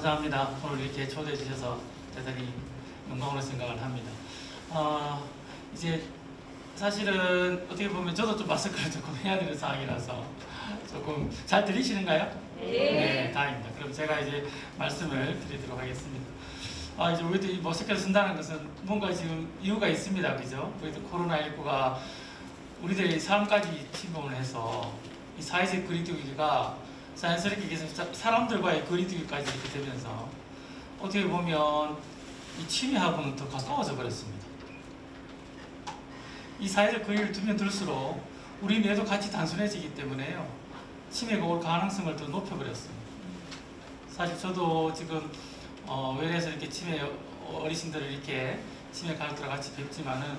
감사합니다. 오늘 이렇게 초대해 주셔서 대단히 영광으로 생각을 합니다. 이제 사실은 어떻게 보면 저도 좀 마스크를 조금 해야 되는 상황이라서 조금 잘 들리시는가요? 네, 다행입니다. 그럼 제가 이제 말씀을 드리도록 하겠습니다. 이제 우리도 이 마스크를 쓴다는 것은 뭔가 지금 이유가 있습니다. 그죠? 우리도 코로나19가 우리들의 삶까지 침범을 해서 이 사회적 거리두기가 자연스럽게 계속 사람들과의 거리두기까지 이렇게 되면서 어떻게 보면 이 취미하고는 더 가까워져 버렸습니다. 이 사회적 거리를 두면 둘수록 우리 뇌도 같이 단순해지기 때문에요. 치매가 올 가능성을 더 높여버렸습니다. 사실 저도 지금 외래에서 이렇게 치매 어르신들을 이렇게 치매 가족들과 같이 뵙지만은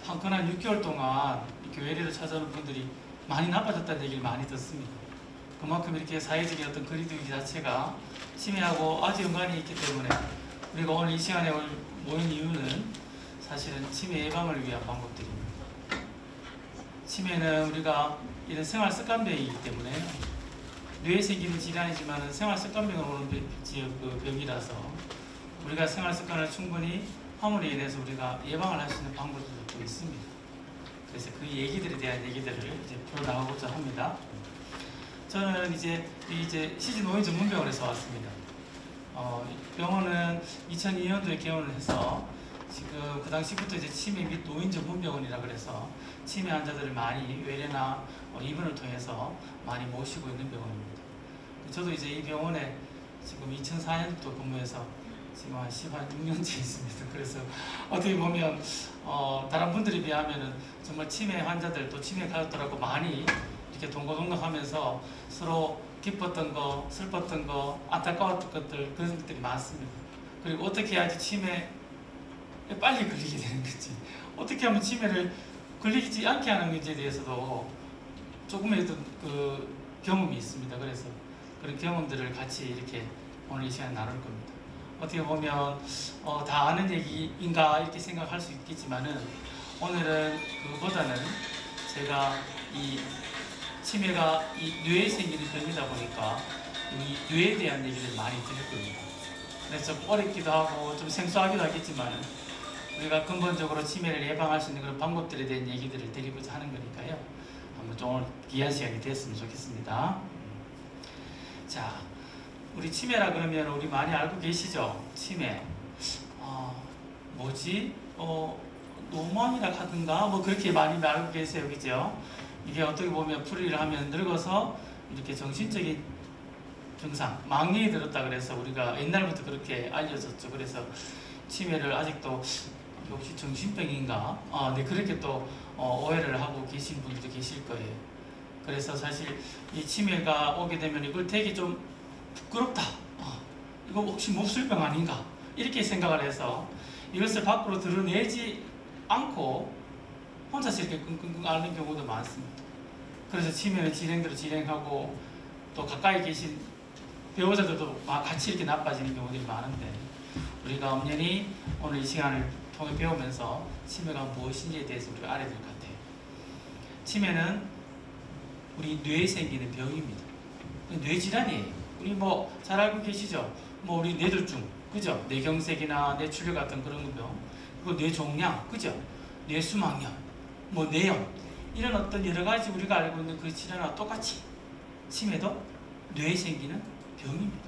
한건 6개월 동안 이렇게 외래를 찾아오는 분들이 많이 나빠졌다는 얘기를 많이 듣습니다. 그만큼 이렇게 사회적인 어떤 거리두기 자체가 치매하고 아주 연관이 있기 때문에 우리가 오늘 이 시간에 모인 이유는 사실은 치매 예방을 위한 방법들입니다. 치매는 우리가 이런 생활 습관병이기 때문에 뇌에 생기는 질환이지만 생활 습관병으로 오는 병이라서 우리가 생활 습관을 충분히 함으로 인해서 우리가 예방을 할 수 있는 방법들도 있습니다. 그래서 그 얘기들에 대한 얘기들을 이제 풀어나가고자 합니다. 저는 이제 시진 노인 전문병원에서 왔습니다. 병원은 2002년도에 개원을 해서 지금 그 당시부터 이제 치매 및 노인 전문병원이라 그래서 치매 환자들을 많이 외래나 입원을 통해서 많이 모시고 있는 병원입니다. 저도 이제 이 병원에 지금 2004년부터 근무해서 지금 한 6년째 있습니다. 그래서 어떻게 보면 다른 분들에 비하면은 정말 치매 환자들 또 치매 가족들하고 많이 이렇게 동고동락하면서 서로 기뻤던 거, 슬펐던 거, 안타까웠던 것들 그런 것들이 많습니다. 그리고 어떻게 해야지 치매에 빨리 걸리게 되는 건지, 어떻게 하면 치매를 걸리지 않게 하는 건지에 대해서도 조금의 그 경험이 있습니다. 그래서 그런 경험들을 같이 이렇게 오늘 이 시간에 나눌 겁니다. 어떻게 보면 다 아는 얘기인가 이렇게 생각할 수 있겠지만은 오늘은 그보다는 제가 이 치매가 이 뇌에 생기는 병이다 보니까 이 뇌에 대한 얘기를 많이 드릴 겁니다. 그래서 좀 어렵기도 하고 좀 생소하기도 하겠지만 우리가 근본적으로 치매를 예방할 수 있는 그런 방법들에 대한 얘기들을 드리고자 하는 거니까요. 한번 좀 오늘 귀한 시간이 됐으면 좋겠습니다. 자, 우리 치매라 그러면 우리 많이 알고 계시죠? 치매. 뭐지? 노망이라 하든가 뭐 그렇게 많이 알고 계세요. 그죠? 이게 어떻게 보면 풀이를 하면 늙어서 이렇게 정신적인 증상, 망령이 들었다 그래서 우리가 옛날부터 그렇게 알려졌죠. 그래서 치매를 아직도 혹시 정신병인가? 네, 그렇게 또 오해를 하고 계신 분들도 계실 거예요. 그래서 사실 이 치매가 오게 되면 이걸 되게 좀 부끄럽다. 이거 혹시 몹쓸병 아닌가? 이렇게 생각을 해서 이것을 밖으로 드러내지 않고 혼자서 이렇게 끙끙끙 앓는 경우도 많습니다. 그래서 치매는 진행대로 진행하고 또 가까이 계신 배우자들도 같이 이렇게 나빠지는 경우들이 많은데 우리가 엄연히 오늘 이 시간을 통해 배우면서 치매가 무엇인지에 대해서 우리가 알아야 될 것 같아요. 치매는 우리 뇌에 생기는 병입니다. 뇌질환이에요. 우리 뭐 잘 알고 계시죠? 뭐 우리 뇌졸중, 그죠? 뇌경색이나 뇌출혈 같은 그런 병, 그리고 뇌종양, 그죠? 뇌수막염, 뭐 뇌염, 이런 어떤 여러 가지 우리가 알고 있는 그 질환과 똑같이 치매도 뇌에 생기는 병입니다.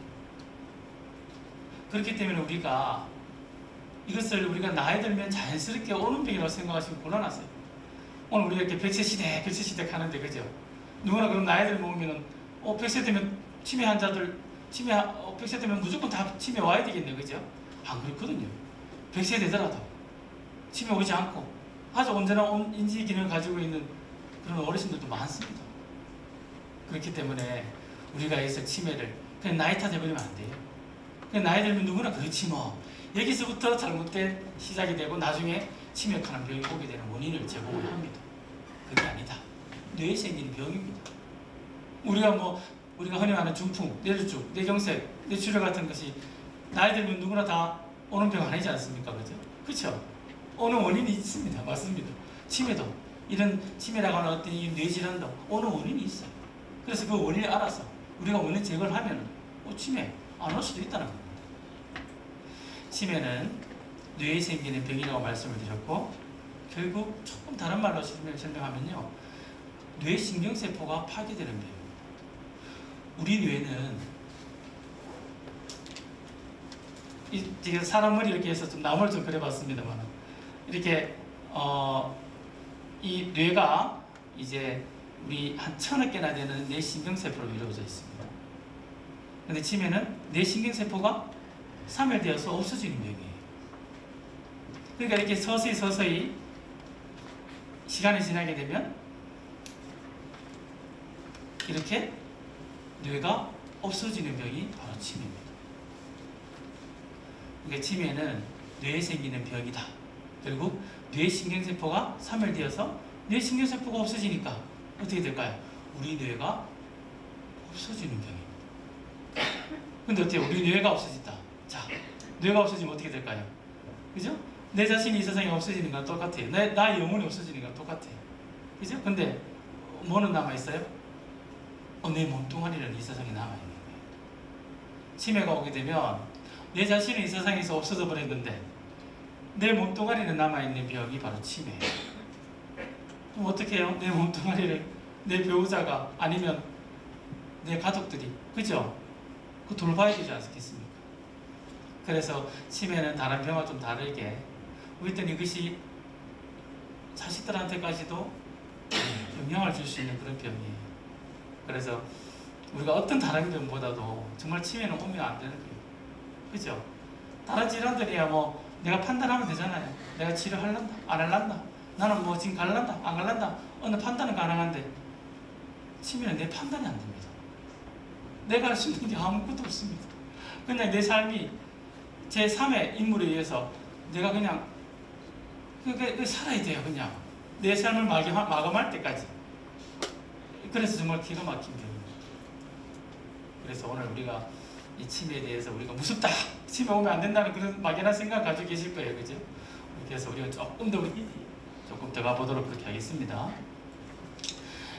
그렇기 때문에 우리가 이것을 우리가 나이 들면 자연스럽게 오는 병이라고 생각하시면 곤란하세요. 오늘 우리가 이렇게 100세 시대, 100세 시대 하는데, 그죠? 누구나 그럼 나이 들면 100세 되면 치매 환자들, 100세 되면 무조건 다 치매 와야 되겠네요. 그죠? 안 그렇거든요. 100세 되더라도 치매 오지 않고 아주 온전한 인지 기능을 가지고 있는 그런 어르신들도 많습니다. 그렇기 때문에 우리가 여기서 치매를 그냥 나이 탓해버리면 안 돼요. 그냥 나이 들면 누구나 그렇지 뭐. 여기서부터 잘못된 시작이 되고 나중에 치매하는 병이 오게 되는 원인을 제공을 합니다. 그게 아니다. 뇌에 생기는 병입니다. 우리가 흔히 말하는 중풍, 뇌졸중, 뇌경색, 뇌출혈 같은 것이 나이 들면 누구나 다 오는 병 아니지 않습니까? 그죠? 그렇죠? 오는 원인이 있습니다. 맞습니다. 치매도 이런 치매라고 하는 어떤 이 뇌질환도 오는 원인이 있어요. 그래서 그 원인을 알아서 우리가 원인 제거를 하면 치매 안 올 수도 있다는 겁니다. 치매는 뇌에 생기는 병이라고 말씀을 드렸고, 결국 조금 다른 말로 설명하면요, 뇌신경세포가 파괴되는 병입니다. 우리 뇌는 이게 사람 머리 이렇게 해서 좀 나무를 좀 그려봤습니다만, 이렇게 이 뇌가 이제 우리 한 1000억 개나 되는 뇌신경세포로 이루어져 있습니다. 근데 치매는 뇌신경세포가 사멸되어서 없어지는 병이에요. 그러니까 이렇게 서서히 시간이 지나게 되면 이렇게 뇌가 없어지는 병이 바로 치매입니다. 그러니까 치매는 뇌에 생기는 병이다. 결국 뇌신경세포가 사멸되어서 뇌신경세포가 없어지니까 어떻게 될까요? 우리 뇌가 없어지는 병입니다. 근데 어때요? 우리 뇌가 없어진다. 자, 뇌가 없어지면 어떻게 될까요? 그죠? 내 자신이 이 세상에 없어지는 건 똑같아요. 나의 영혼이 없어지는 건 똑같아요. 그죠? 근데 뭐는 남아있어요? 내 몸뚱아리는 이 세상에 남아있는 거예요. 치매가 오게 되면 내 자신은 이 세상에서 없어져 버렸는데 내 몸뚱아리는 남아있는 병이 바로 치매예요. 그럼 어떻게 해요? 내 몸뚱아리를 내 배우자가 아니면 내 가족들이, 그죠? 그 돌봐야 되지 않겠습니까? 그래서 치매는 다른 병과 좀 다르게 우리는 이것이 자식들한테까지도 영향을 줄 수 있는 그런 병이에요. 그래서 우리가 어떤 다른 병보다도 정말 치매는 오면 안 되는 병이에요. 그죠? 다른 질환들이야 뭐 내가 판단하면 되잖아요. 내가 치료할란다, 안 할란다, 나는 뭐 지금 갈란다, 안 갈란다, 어느 판단은 가능한데 치매는 내 판단이 안 됩니다. 내가 할 수 있는 게 아무것도 없습니다. 그냥 내 삶이 제 3의 인물에 의해서 내가 그냥 살아야 돼요. 그냥 내 삶을 마감할 때까지. 그래서 정말 기가 막힌 병입니다. 그래서 오늘 우리가 이 치매에 대해서 우리가 무섭다, 치매 오면 안 된다는 그런 막연한 생각 가지고 계실 거예요. 그죠? 그래서 우리가 조금 더 가보도록 그렇게 하겠습니다.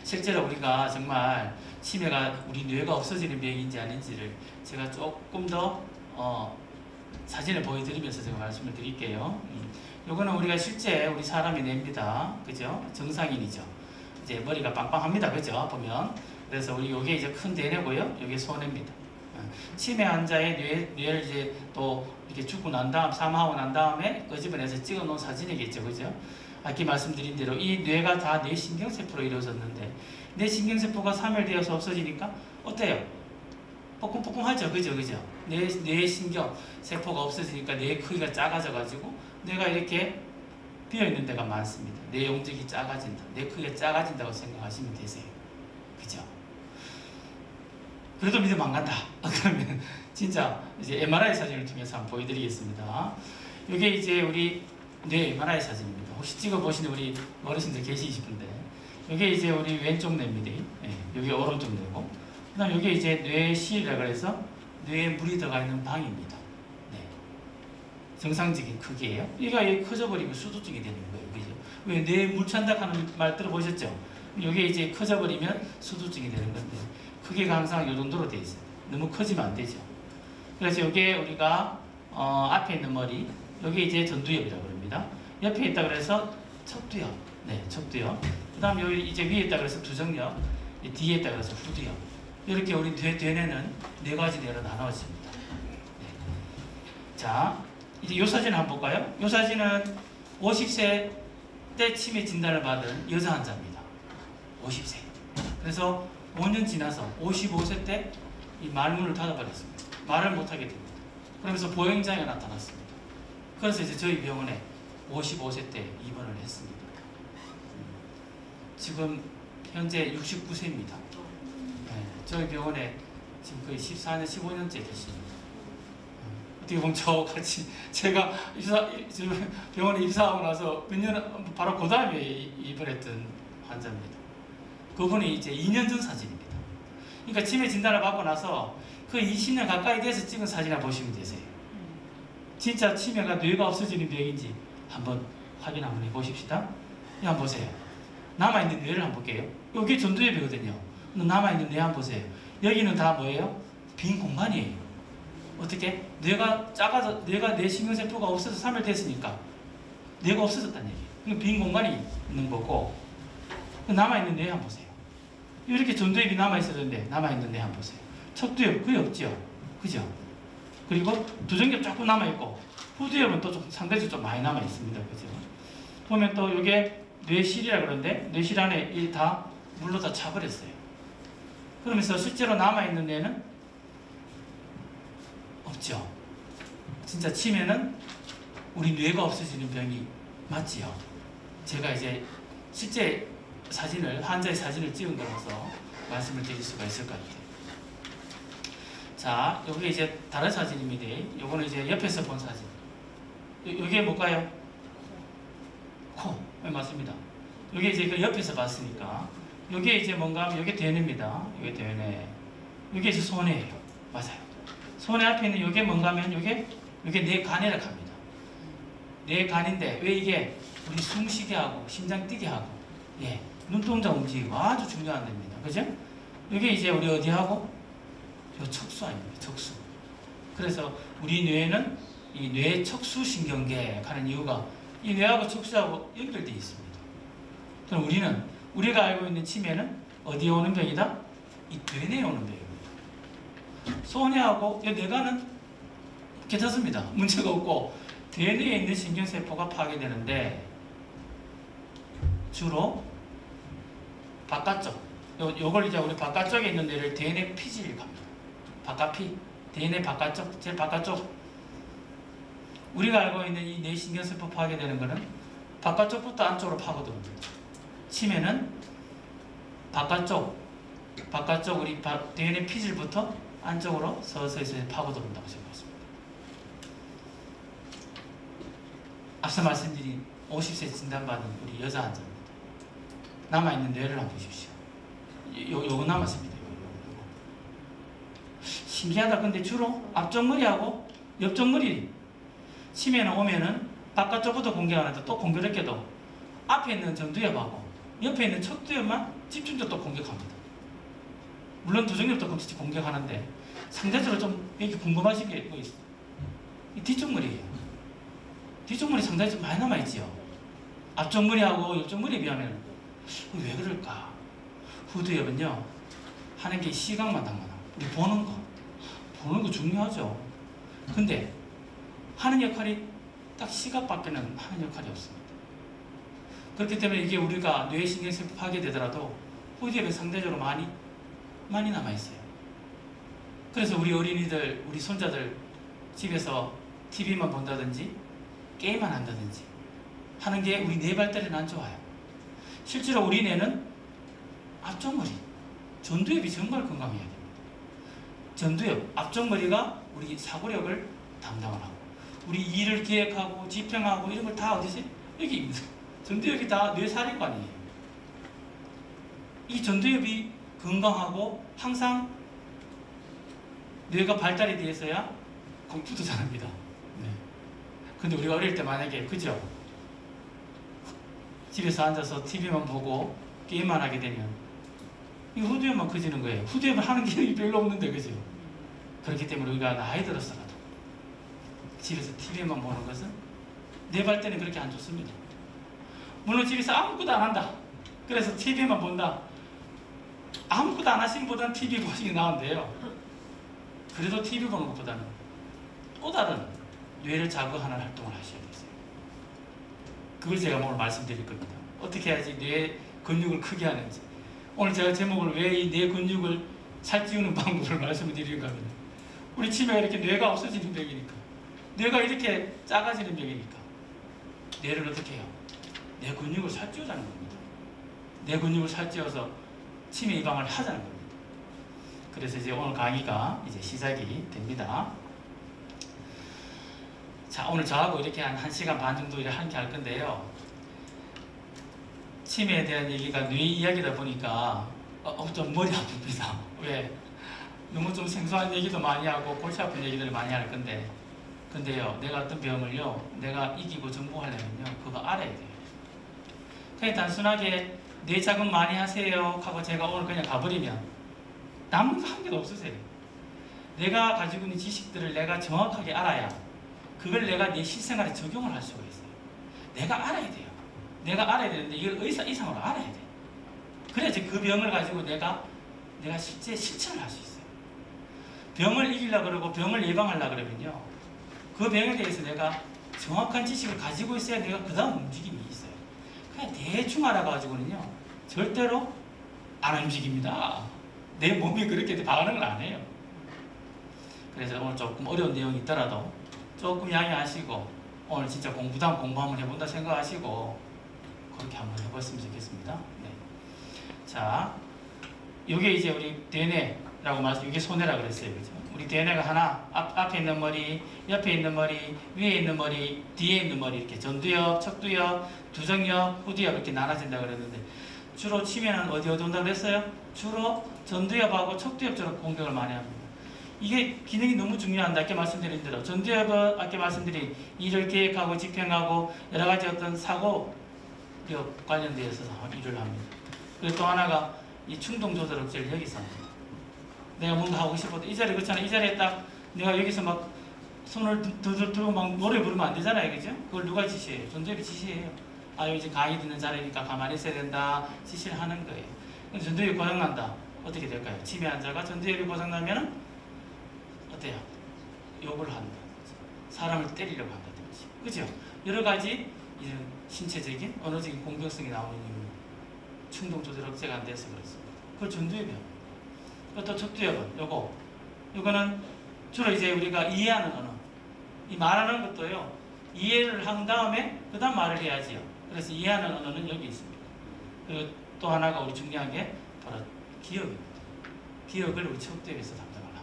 실제로 우리가 정말 치매가 우리 뇌가 없어지는 병인지 아닌지를 제가 조금 더 사진을 보여드리면서 제가 말씀을 드릴게요. 요거는 우리가 실제 우리 사람의 뇌입니다. 그죠? 정상인이죠. 이제 머리가 빵빵합니다. 그죠? 보면. 그래서 우리 요게 이제 큰 뇌고요. 요게 소뇌입니다. 치매 환자의 뇌를 이제 또 이렇게 죽고 난 다음, 사망하고 난 다음에 끄집어내서 찍어 놓은 사진이겠죠. 그죠? 아까 말씀드린 대로 이 뇌가 다 뇌신경세포로 이루어졌는데 뇌신경세포가 사멸되어서 없어지니까 어때요? 뽀끔뽀끔하죠. 그죠? 뇌신경세포가 없어지니까 뇌 크기가 작아져가지고 뇌가 이렇게 비어있는 데가 많습니다. 뇌 용적이 작아진다. 뇌 크기가 작아진다고 생각하시면 되세요. 그죠? 그래도 믿으면 안 간다. 그러면 진짜 이제 MRI 사진을 통해서 한번 보여드리겠습니다. 이게 이제 우리 뇌 MRI 사진입니다. 혹시 찍어보시는 우리 어르신들 계시신데, 이게 이제 우리 왼쪽 뇌입니다. 여기 오른쪽 뇌고, 그 다음 여기 이제 뇌실이라고 해서 뇌에 물이 들어가 있는 방입니다. 네. 정상적인 크기예요. 이게 커져버리면 수두증이 되는 거예요. 그죠? 왜 뇌에 물 찬다 하는 말 들어보셨죠? 이게 이제 커져버리면 수두증이 되는 건데, 크기가 항상 이 정도로 되어 있어요. 너무 커지면 안 되죠. 그래서 이게 우리가 앞에 있는 머리, 여기 이제 전두엽이라고 합니다. 옆에 있다 그래서 척두엽, 네, 척두엽. 그다음 여기 이제 위에 있다 그래서 두정엽, 뒤에 있다 그래서 후두엽. 이렇게 우리 뇌는 네 가지 뇌로 나눠집니다. 네. 자, 이제 이 사진을 한번 볼까요? 이 사진은 50세 때 치매 진단을 받은 여자 환자입니다. 50세. 그래서 5년 지나서 55세 때 이 말문을 닫아버렸습니다. 말을 못하게 됩니다. 그러면서 보행장애가 나타났습니다. 그래서 이제 저희 병원에 55세 때 입원을 했습니다. 지금 현재 69세입니다. 네, 저희 병원에 지금 거의 14년, 15년째 계십니다. 어떻게 보면 저같이 제가 병원에 입사하고 나서 몇 년, 바로 그 다음에 입원했던 환자입니다. 그분이 이제 2년 전 사진입니다. 그러니까 치매 진단을 받고 나서 그 20년 가까이 돼서 찍은 사진을 보시면 되세요. 진짜 치매가 뇌가 없어지는 병인지 한번 확인 한번 해보십시다. 이 한번 보세요. 남아있는 뇌를 한번 볼게요. 여기 전두엽이거든요. 남아있는 뇌 한번 보세요. 여기는 다 뭐예요? 빈 공간이에요. 어떻게? 뇌가 작아서, 뇌 신경세포가 없어서 3일 됐으니까 뇌가 없어졌다는 얘기예요. 그러니까 빈 공간이 있는 거고, 남아있는 뇌 한번 보세요. 이렇게 전두엽이 남아있었는데 남아있는 뇌 한번 보세요. 척두엽 거의 없죠. 그죠? 그리고 두정엽 조금 남아있고 후두엽은 또 좀 상대적으로 좀 많이 남아있습니다. 그죠? 보면 또 이게 뇌실이라 그러는데 뇌실 안에 이 다 물로 다 차버렸어요. 그러면서 실제로 남아있는 뇌는 없죠. 진짜 치매는 우리 뇌가 없어지는 병이 맞지요. 제가 이제 실제 사진을, 환자의 사진을 찍은 거라서 말씀을 드릴 수가 있을 것 같아요. 자, 여기 이제 다른 사진입니다. 요거는 이제 옆에서 본 사진. 이게 뭘까요? 코. 네, 맞습니다. 이게 이제 그 옆에서 봤으니까. 이게 이제 뭔가 하면 이게 대뇌입니다. 이게 대뇌. 이게 이제 소뇌예요. 맞아요. 소뇌 앞에 있는 이게 뭔가 하면 이게 뇌간이라고 합니다. 뇌간인데 왜 이게 우리 숨쉬게 하고 심장 뛰게 하고 예, 눈동자 움직이고 아주 중요한 데입니다. 그죠? 이게 이제 우리 어디하고? 요 척수 아닙니까? 척수. 그래서 우리 뇌는 이 뇌 척수신경계 하는 이유가 이 뇌하고 척수하고 연결되어 있습니다. 그럼 우리가 알고 있는 치매는 어디에 오는 병이다? 이 뇌내에 오는 병입니다. 소뇌하고 이 뇌간은 괜찮습니다. 문제가 없고 뇌내에 있는 신경세포가 파괴되는데 주로 바깥쪽, 요걸 이제 우리 바깥쪽에 있는 뇌를 대뇌 피질이라고 합니다. 바깥피, 대뇌 바깥쪽, 제일 바깥쪽. 우리가 알고 있는 이 뇌 신경세포 파괴되는 것은 바깥쪽부터 안쪽으로 파고듭니다. 치매는 바깥쪽 우리 대뇌 피질부터 안쪽으로 서서히 파고듭는다고 생각했습니다. 앞서 말씀드린 50세 진단받은 우리 여자 환자입니다. 남아있는 뇌를 한번 보십시오. 요거 남았습니다. 요거. 신기하다. 근데 주로 앞쪽 머리하고 옆쪽 머리 치매는 오면은 바깥쪽부터 공격하는데 또 공교롭게도 앞에 있는 전두엽하고 옆에 있는 척두엽만 집중적으로 또 공격합니다. 물론 두정엽도 공격하는데 상대적으로 좀 이렇게 궁금하신 게 있어요. 이 뒤쪽 머리예요. 뒤쪽 머리 상당히 좀 많이 남아있지요. 앞쪽 머리하고 옆쪽 머리에 비하면 왜 그럴까? 후두엽은요 하는 게 시각만 당만하고 우리 보는 거 중요하죠. 근데 하는 역할이 딱 시각밖에는 하는 역할이 없습니다. 그렇기 때문에 이게 우리가 뇌신경세포 파괴되더라도 후두엽에 상대적으로 많이 남아있어요. 그래서 우리 어린이들, 우리 손자들 집에서 TV만 본다든지 게임만 한다든지 하는 게 우리 뇌 발달에는 안 좋아요. 실제로 우리 뇌는 앞쪽 머리, 전두엽이 정말 건강해야 됩니다. 전두엽, 앞쪽 머리가 우리 사고력을 담당을 하고 우리 일을 기획하고 집행하고 이런 걸 다 어디서? 여기 전두엽이 다 뇌사령관이에요. 이 전두엽이 건강하고 항상 뇌가 발달이 되어서야 공부도 잘합니다. 네. 근데 우리가 어릴 때 만약에 그죠? 집에서 앉아서 TV만 보고 게임만 하게 되면 이 후두엽만 커지는 거예요. 후두엽을 하는 기능이 별로 없는데 그죠? 그렇기 때문에 우리가 나이 들었어라도 집에서 TV만 보는 것은 뇌 발달은 그렇게 안 좋습니다. 물론 집에서 아무것도 안 한다. 그래서 TV만 본다. 아무것도 안 하시는 분보다는 TV 보시는 게 나은데요. 그래도 TV 보는 것보다는 또 다른 뇌를 자극하는 활동을 하셔야 되세요. 그걸 제가 오늘 말씀드릴 겁니다. 어떻게 해야지 뇌 근육을 크게 하는지. 오늘 제가 제목을 왜 이 뇌 근육을 살찌우는 방법을 말씀을 드리는가 합니다. 우리 치매가 이렇게 뇌가 없어지는 병이니까, 뇌가 이렇게 작아지는 병이니까 뇌를 어떻게 해요? 뇌 근육을 살찌우자는 겁니다. 뇌 근육을 살찌워서 치매 예방을 하자는 겁니다. 그래서 이제 오늘 강의가 이제 시작이 됩니다. 자, 오늘 저하고 이렇게 한 1시간 반 정도 함께 할 건데요. 치매에 대한 얘기가 뇌 이야기다 보니까 좀 머리 아픕니다. 왜? 너무 좀 생소한 얘기도 많이 하고 골치 아픈 얘기들을 많이 할 건데, 근데요, 내가 어떤 병을요, 내가 이기고 정복하려면요, 그거 알아야 돼요. 그냥 단순하게 뇌 자극 많이 하세요 하고 제가 오늘 그냥 가버리면 남는 거 한 개도 없으세요. 내가 가지고 있는 지식들을 내가 정확하게 알아야 그걸 내가 내 실생활에 적용을 할 수가 있어요. 내가 알아야 돼요. 내가 알아야 되는데 이걸 의사 이상으로 알아야 돼. 그래야지 그 병을 가지고 내가 실제 실천을 할 수 있어요. 병을 이기려고 그러고 병을 예방하려고 그러면요, 그 병에 대해서 내가 정확한 지식을 가지고 있어야 내가 그 다음 움직임이 있어요. 그냥 대충 알아가지고는요 절대로 안 움직입니다. 내 몸이 그렇게 반응을 안 해요. 그래서 오늘 조금 어려운 내용이 있더라도 조금 양해하시고 오늘 진짜 부담 공부 한번 해본다 생각하시고 그렇게 한번 해봤으면 좋겠습니다. 네. 자, 이게 이제 우리 대뇌라고 말씀, 이게 소뇌라 그랬어요, 그죠? 우리 대뇌가 하나, 앞에 있는 머리, 옆에 있는 머리, 위에 있는 머리, 뒤에 있는 머리 이렇게 전두엽, 척두엽, 두정엽, 후두엽 이렇게 나눠진다 그랬는데 주로 치매는 어디 온다 그랬어요? 주로 전두엽하고 척두엽 쪽으로 공격을 많이 합니다. 이게 기능이 너무 중요한데 아까 말씀드린 대로 전두엽은 아까 말씀드린 일을 계획하고 집행하고 여러 가지 어떤 사고력 관련되어서 일을 합니다. 그리고 또 하나가 이 충동 조절 억제를 여기서 합니다. 내가 뭔가 하고 싶어도 이 자리 그렇잖아. 이 자리에 딱 내가 여기서 막 손을 들고 막 노래 부르면 안 되잖아요, 그죠? 그걸 누가 지시해요? 전두엽이 지시해요. 아, 여기 이제 강의 듣는 자리니까 가만히 있어야 된다 지시를 하는 거예요. 근데 전두엽이 고장난다. 어떻게 될까요? 치매 환자가 전두엽이 고장나면 어때요? 욕을 한다. 사람을 때리려고 한다든지. 그죠? 여러 가지 이런 신체적인, 언어적인 공격성이 나오는 이유는 충동 조절 억제가 안 돼서 그렇습니다. 그걸 전두엽이요. 또 척두엽은 요거는 주로 이제 우리가 이해하는 언어. 이 말하는 것도요. 이해를 한 다음에 그 다음 말을 해야지요. 그래서 이해하는 언어는 여기 있습니다. 그리고 또 하나가 우리 중요한 게 바로 기억입니다. 기억을 우리 척두엽에서 담당을 합니다.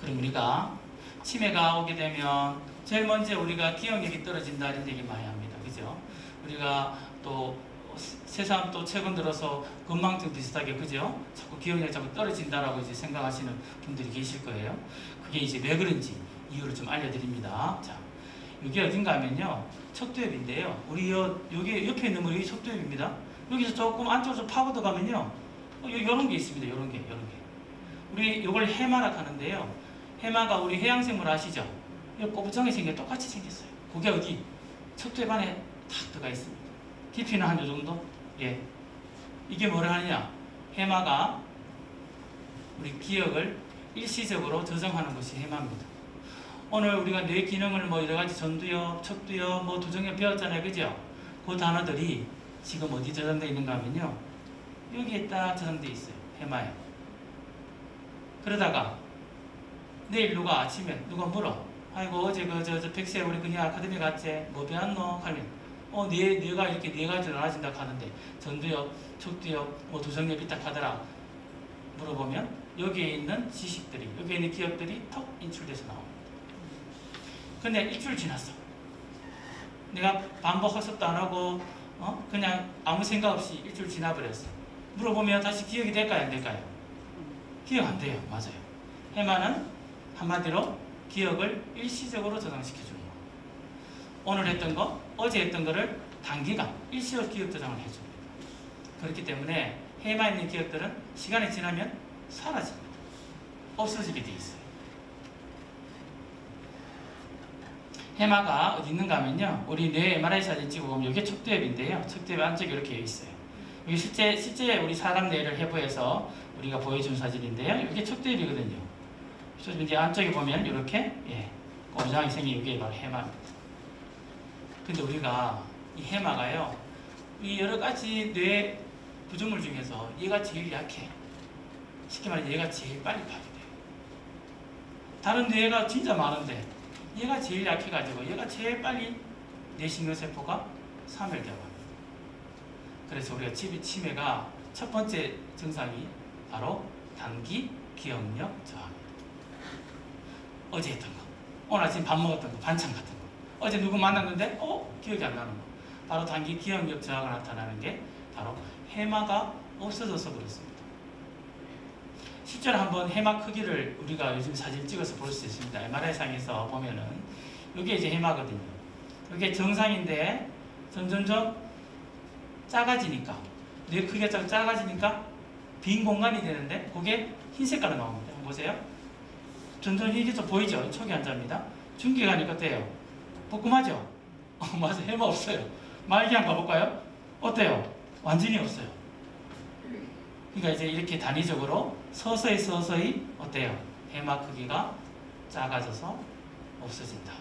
그럼 우리가 치매가 오게 되면 제일 먼저 우리가 기억력이 떨어진다 이런 얘기 많이 합니다. 그죠? 우리가 또 새삼 또 최근 들어서 건망증 비슷하게 그죠? 자꾸 기억력이 자꾸 떨어진다라고 이제 생각하시는 분들이 계실 거예요. 그게 이제 왜 그런지 이유를 좀 알려드립니다. 자, 이게 어딘가 하면요, 척두엽인데요. 우리 여기 옆에 있는 머리 척두엽입니다. 여기서 조금 안쪽으로 파고들 가면요, 요런 게 있습니다. 요런 게. 우리 요걸 해마라 하는데요. 해마가 우리 해양생물 아시죠? 이 꼬부정이 똑같이 생겼어요. 그게 어디? 척두엽 안에 탁 들어가 있습니다. 깊이는 한 요 정도? 예. 이게 뭐를 하느냐? 해마가 우리 기억을 일시적으로 저장하는 것이 해마입니다. 오늘 우리가 뇌 기능을 뭐 여러 가지 전두엽, 척두엽, 뭐 두정엽 배웠잖아요. 그죠? 그 단어들이 지금 어디 저장되어 있는가 하면요. 여기에 딱 저장되어 있어요. 해마에. 그러다가 내일 누가 아침에 누가 물어. 아이고 어제 저 백세 우리 그냥 아카데미 갔지? 뭐 배웠노? 하면 뇌가 이렇게 네 가지로 나눠진다 하는데 전두엽, 척두엽, 뭐 두정엽이 딱 하더라 물어보면 여기에 있는 지식들이, 여기에 있는 기억들이 턱 인출돼서 나옵니다. 근데 일주일 지났어. 내가 반복 학습도 안 하고 그냥 아무 생각 없이 일주일 지나버렸어. 물어보면 다시 기억이 될까요? 안 될까요? 기억 안 돼요. 맞아요. 해마는 한마디로 기억을 일시적으로 저장시켜주는 거. 오늘 했던 거, 어제 했던 거를 단기간 일시적 기억 저장을 해줍니다. 그렇기 때문에 해마에 있는 기억들은 시간이 지나면 사라집니다. 없어지게 돼 있어요. 해마가 어디 있는가 하면요, 우리 뇌 MRI 사진 찍어보면 이게 척두엽인데요. 척두엽 안쪽에 이렇게 있어요. 이게 실제 우리 사람 뇌를 해부해서 우리가 보여준 사진인데요. 이게 척두엽이거든요. 그래서 이제 안쪽에 보면 이렇게 꼬부장이 생긴 이게 바로 해마입니다. 근데 우리가 이 해마가요, 이 여러 가지 뇌 구조물 중에서 얘가 제일 약해. 쉽게 말해 얘가 제일 빨리 파괴돼요. 다른 뇌가 진짜 많은데 얘가 제일 약해가지고 얘가 제일 빨리 뇌신경세포가 사멸되고 합니다. 그래서 우리가 치매가 첫 번째 증상이 바로 단기 기억력 저하입니다. 어제 했던 거, 오늘 아침 밥 먹었던 거, 반찬 같은 거, 어제 누구 만났는데 기억이 안 나는 거, 바로 단기 기억력 저하가 나타나는 게 바로 해마가 없어져서 그렇습니다. 실제로 한번 해마 크기를 우리가 요즘 사진 찍어서 볼 수 있습니다. MRI상에서 보면은 이게 이제 해마거든요. 이게 정상인데 점점점 작아지니까 뇌 크기가 작아지니까 빈 공간이 되는데 그게 흰 색깔로 나옵니다. 한번 보세요. 점점 이게 좀 보이죠? 초기 환자입니다. 중기 가니까 어때요? 뻐끔하죠? 맞아요. 해마 없어요. 말기 한번 가볼까요? 어때요? 완전히 없어요. 그러니까 이제 이렇게 단위적으로 서서히 어때요? 해마 크기가 작아져서 없어진다.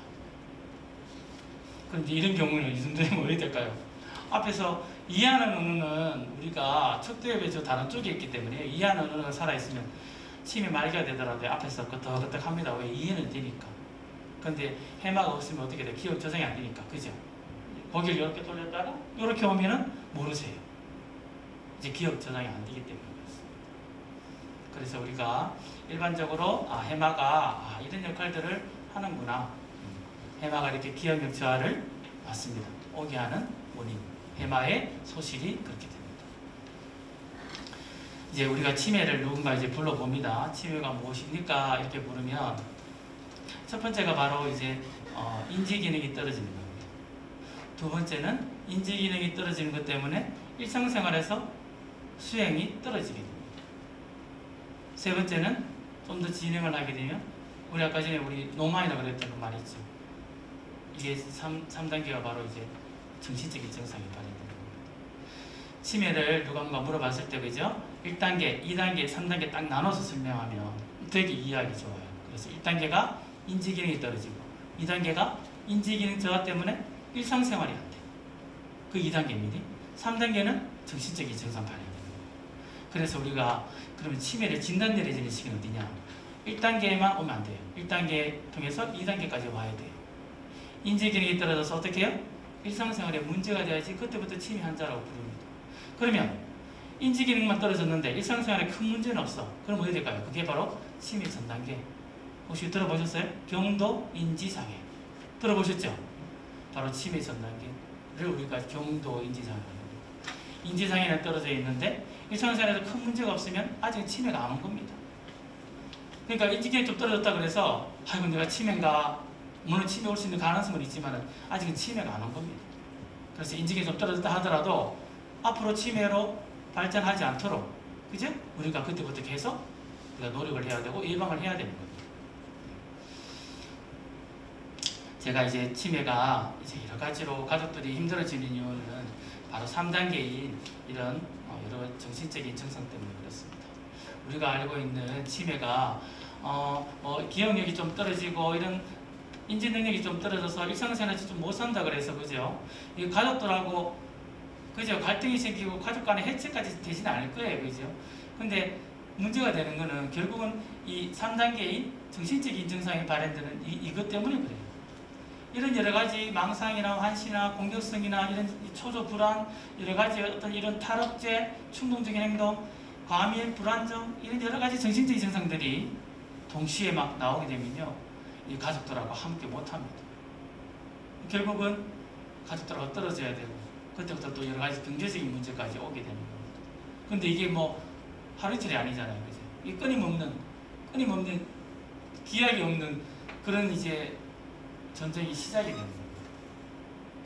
그럼 이제 이런 경우는 이 정도면 어떻게 될까요? 앞에서 이하는 언어는 우리가 척도에 비해서 다른 쪽에 있기 때문에 이하는 언어가 살아있으면 침이 말기가 되더라도 앞에서 끄덕끄덕합니다. 왜? 이해는 되니까. 근데 해마가 없으면 어떻게 돼? 기억 저장이 안 되니까. 그죠? 고개를 이렇게 돌렸다가 이렇게 오면은 모르세요. 이제 기억 저장이 안 되기 때문에 그렇습니다. 그래서 우리가 일반적으로 해마가 이런 역할들을 하는구나. 해마가 이렇게 기억력 저하를 맞습니다. 오게 하는 원인. 해마의 소실이 그렇게 됩니다. 이제 우리가 치매를 누군가 이제 불러봅니다. 치매가 무엇입니까? 이렇게 부르면 첫 번째가 바로 이제 인지 기능이 떨어지는 겁니다. 두 번째는 인지 기능이 떨어지는 것 때문에 일상생활에서 수행이 떨어지게 됩니다. 세 번째는 좀 더 진행을 하게 되면 우리 아까 전에 우리 노마이나 그랬던 그 말이 있죠. 이게 3단계가 바로 이제 정신적인 증상이 발현되는 겁니다. 치매를 누군가 물어봤을 때 그죠? 1단계, 2단계, 3단계 딱 나눠서 설명하면 되게 이해하기 좋아요. 그래서 1단계가 인지기능이 떨어지고 2단계가 인지기능 저하 때문에 일상생활이 안 돼. 그 2단계입니다. 3단계는 정신적인 증상 발현되는 거예요. 그래서 우리가 그러면 치매를 진단 내려지는 시기는 어디냐? 1단계만 오면 안 돼요. 1단계 통해서 2단계까지 와야 돼요. 인지기능이 떨어져서 어떻게 해요? 일상생활에 문제가 돼야지 그때부터 치매 환자라고 부릅니다. 그러면 인지기능만 떨어졌는데 일상생활에 큰 문제는 없어. 그럼 어디 될까요? 그게 바로 치매 전 단계. 혹시 들어보셨어요? 경도 인지장애. 들어보셨죠? 바로 치매 전 단계를 우리가 경도 인지장애라고 합니다. 인지장애는 떨어져 있는데 일상생활에서 큰 문제가 없으면 아직 치매가 안 온 겁니다. 그러니까 인지기능이 좀 떨어졌다 그래서 아이고 내가 치매인가, 물론 치매 올 수 있는 가능성은 있지만 아직은 치매가 안 온 겁니다. 그래서 인지기능이 좀 떨어졌다 하더라도 앞으로 치매로 발전하지 않도록 그죠? 우리가 그때부터 계속 우리가 노력을 해야 되고 예방을 해야 되는 겁니다. 제가 이제 치매가 이제 여러 가지로 가족들이 힘들어지는 이유는 바로 3단계인 이런 여러 정신적인 증상 때문에 그렇습니다. 우리가 알고 있는 치매가 기억력이 좀 떨어지고 이런 인지 능력이 좀 떨어져서 일상생활에서 좀 못 산다 그래서 그죠? 이 가족들하고 그죠? 갈등이 생기고 가족 간의 해체까지 되지는 않을 거예요. 그죠? 근데 문제가 되는 거는 결국은 이 3단계인 정신적인 증상이 발현되는 이것 때문에 그래요. 이런 여러 가지 망상이나 환시나 공격성이나 이런 초조 불안, 여러 가지 어떤 이런 탈억제, 충동적인 행동, 과민, 불안정 이런 여러 가지 정신적인 증상들이 동시에 막 나오게 되면요, 이 가족들하고 함께 못합니다. 결국은 가족들하고 떨어져야 되고 그때부터 또 여러 가지 경제적인 문제까지 오게 되는 겁니다. 근데 이게 뭐 하루 이틀이 아니잖아요, 그죠? 이 끊임없는 기약이 없는 그런 이제 전쟁이 시작이 되는 겁니다.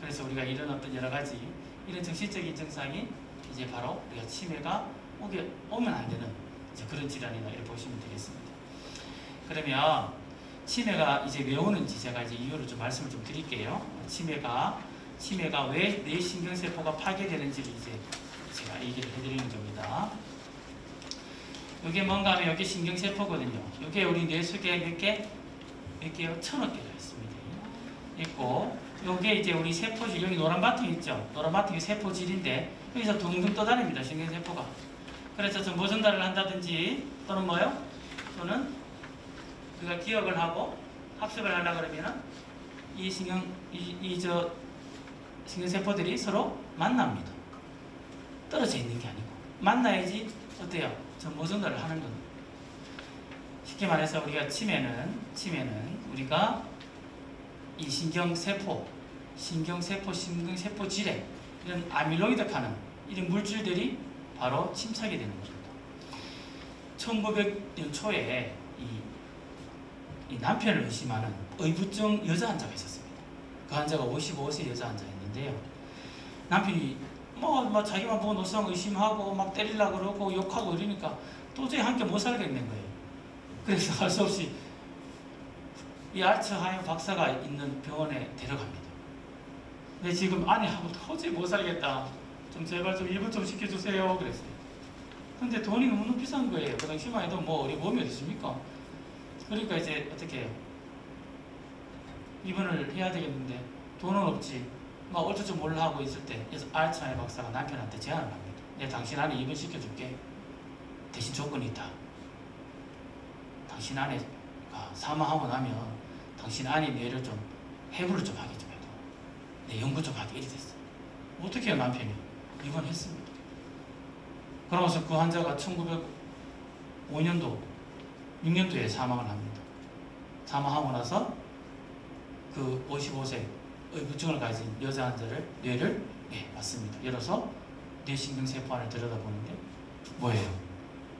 그래서 우리가 이런 어떤 여러 가지 이런 정신적인 증상이 이제 바로 우리가 치매가 오면 안 되는 이제 그런 질환이다 이렇게 보시면 되겠습니다. 그러면 치매가 이제 왜 오는지 제가 이제 이유를 좀 말씀을 좀 드릴게요. 치매가 왜 뇌 신경세포가 파괴되는지를 이제 제가 얘기를 해드리는 겁니다. 이게 뭔가 하면 이게 신경세포거든요. 이게 우리 뇌 속에 몇 개요? 1000억 개가 있습니다. 있고 이게 이제 우리 세포질, 여기 노란 바탕 있죠? 노란 바탕이 세포질인데 여기서 둥둥 떠다닙니다. 신경세포가. 그래서 정보 전달을 한다든지 또는 뭐요? 또는 우리가 기억을 하고 학습을 하려고 그러면은 이 신경세포들이 서로 만납니다. 떨어져 있는 게 아니고 만나야지 어때요? 정보 전달을 하는 겁니다. 쉽게 말해서 우리가 치매는 우리가 이 신경세포질에 이런 아밀로이드하는 이런 물질들이 바로 침착이 되는 겁니다. 1900년 초에 이 남편을 의심하는 의부증 여자 환자가 있었습니다. 그 환자가 55세 여자 환자였는데요. 남편이 막 자기만 보고 노상 의심하고 막 때리려고 그러고 욕하고 이러니까 도저히 함께 못 살겠는 거예요. 그래서 할 수 없이 이 알츠하이머 박사가 있는 병원에 데려갑니다. 근데 지금 아내하고 도저히 못 살겠다. 좀 제발 좀 입원 좀 시켜주세요. 그랬어요. 근데 돈이 너무 비싼 거예요. 그 당시만 해도 뭐 우리 몸이 어디 있습니까? 그러니까 이제 어떻게 해요? 입원을 해야 되겠는데 돈은 없지. 막 어쩔 줄 몰라 하고 있을 때 그래서 알츠하이머 박사가 남편한테 제안을 합니다. 내가 당신 아내 입원 시켜줄게. 대신 조건이 있다. 당신 아내가 사망하고 나면 당신 아내 뇌를 좀 해부를 좀 하게 좀 해도 내 연구 좀 하게 이리 됐어. 어떻게 해요? 남편이 입원했습니다. 그러면서 그 환자가 1905년도 6년도에 사망을 합니다. 사망하고 나서 그 55세 의부증을 가진 여자 환자를 뇌를 맞습니다. 열어서 뇌신경세포 안을 들여다보는데 뭐예요?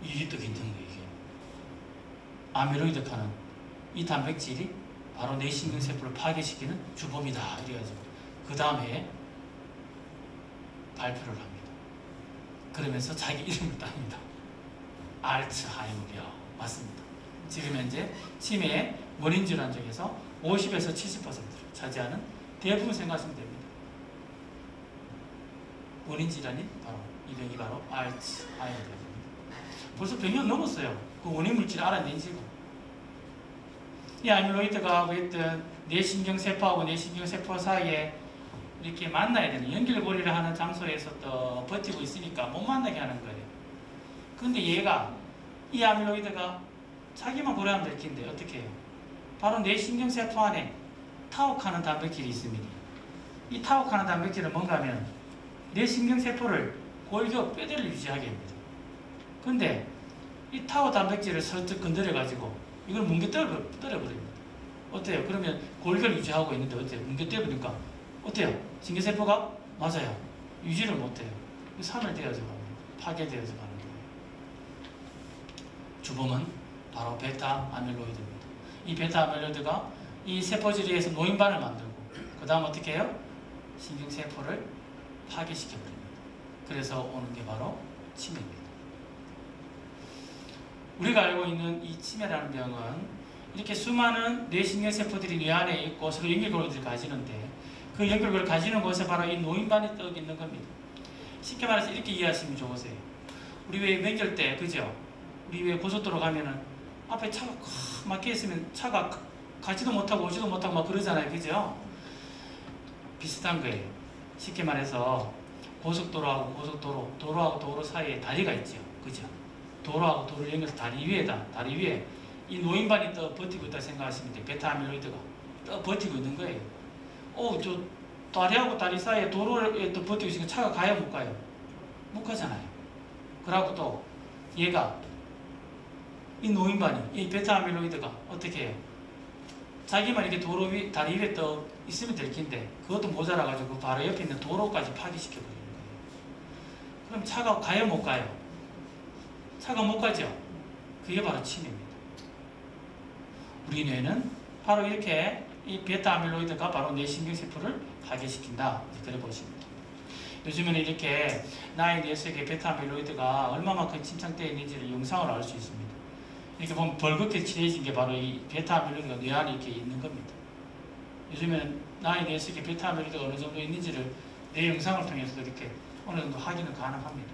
이게 또 괜찮은 거예요. 이게 아밀로이드카는 이 단백질이 바로 뇌신경세포를 파괴시키는 주범이다. 이래가지고 그 다음에 발표를 합니다. 그러면서 자기 이름을 땁니다. 알츠하이머병 맞습니다. 지금 현재 치매의 원인 질환 중에서 50에서 70%를 차지하는 대부분 생각하시면 됩니다. 원인 질환이 바로 이 병이 바로 알츠하이머병입니다. 벌써 100년 넘었어요. 그 원인 물질을 알아낸 지가. 이 아밀로이드가 하고 있던 뇌신경세포하고 뇌신경세포 사이에 이렇게 만나야 되는 연결고리를 하는 장소에서 또 버티고 있으니까 못 만나게 하는 거예요. 근데 얘가 이 아밀로이드가 자기만 고려하면 될 텐데 어떻게 해요? 바로 뇌신경세포 안에 타옥하는 단백질이 있습니다. 이 타옥하는 단백질은 뭔가 하면 뇌신경세포를 골격 뼈대를 유지하게 합니다. 근데 이 타오 단백질을 설득 건드려가지고 이걸 뭉개 떨어버립니다. 어때요? 그러면 골격을 유지하고 있는데 어때요? 뭉개 떨어버리니까 어때요? 신경세포가? 맞아요. 유지를 못해요. 산을되어져 갑니다. 파괴되어져 가는 거예요. 주범은 바로 베타 아밀로이드입니다. 이 베타 아밀로이드가 이 세포질에서 노인반을 만들고 그 다음 어떻게 해요? 신경세포를 파괴시켜버립니다. 그래서 오는 게 바로 치매입니다. 우리가 알고 있는 이 치매라는 병은 이렇게 수많은 뇌신경세포들이 뇌 안에 있고 서로 연결고리들을 가지는데 그 연결고리를 가지는 곳에 바로 이 노인반이 떠 있는 겁니다. 쉽게 말해서 이렇게 이해하시면 좋으세요. 우리 왜 명절 때 그죠? 우리 왜 고속도로 가면은 앞에 차가 꽉 막혀 있으면 차가 가지도 못하고 오지도 못하고 막 그러잖아요. 그죠? 비슷한 거예요. 쉽게 말해서 고속도로하고 고속도로, 도로하고 도로 사이에 다리가 있죠. 그죠? 도로하고 도로를 연결해서 다리 위에 이 노인반이 떠 버티고 있다 생각하시면 돼요. 베타 아밀로이드가 떠 버티고 있는 거예요. 저 다리하고 다리 사이에 도로에 또 버티고 있으니까 차가 가요, 못 가요? 못 가잖아요. 그러고 또 얘가 이 노인반이 이 베타 아밀로이드가 어떻게 해요? 자기만 이렇게 도로 위 다리 위에 떠 있으면 될 텐데 그것도 모자라가지고 바로 옆에 있는 도로까지 파괴시켜버리는 거예요. 그럼 차가 가요, 못 가요? 차가 못 가죠? 그게 바로 치매입니다. 우리 뇌는 바로 이렇게 이 베타 아밀로이드가 바로 뇌신경세포를 파괴시킨다. 그래 보시면 됩니다. 요즘에는 이렇게 나의 뇌 속에 베타 아밀로이드가 얼마만큼 침착되어 있는지를 영상으로 알 수 있습니다. 이렇게 보면 벌겋게 칠해진 게 바로 이 베타 아밀로이드가 뇌 안에 이렇게 있는 겁니다. 요즘에는 나의 뇌 속에 베타 아밀로이드가 어느 정도 있는지를 뇌 영상을 통해서도 이렇게 어느 정도 확인은 가능합니다.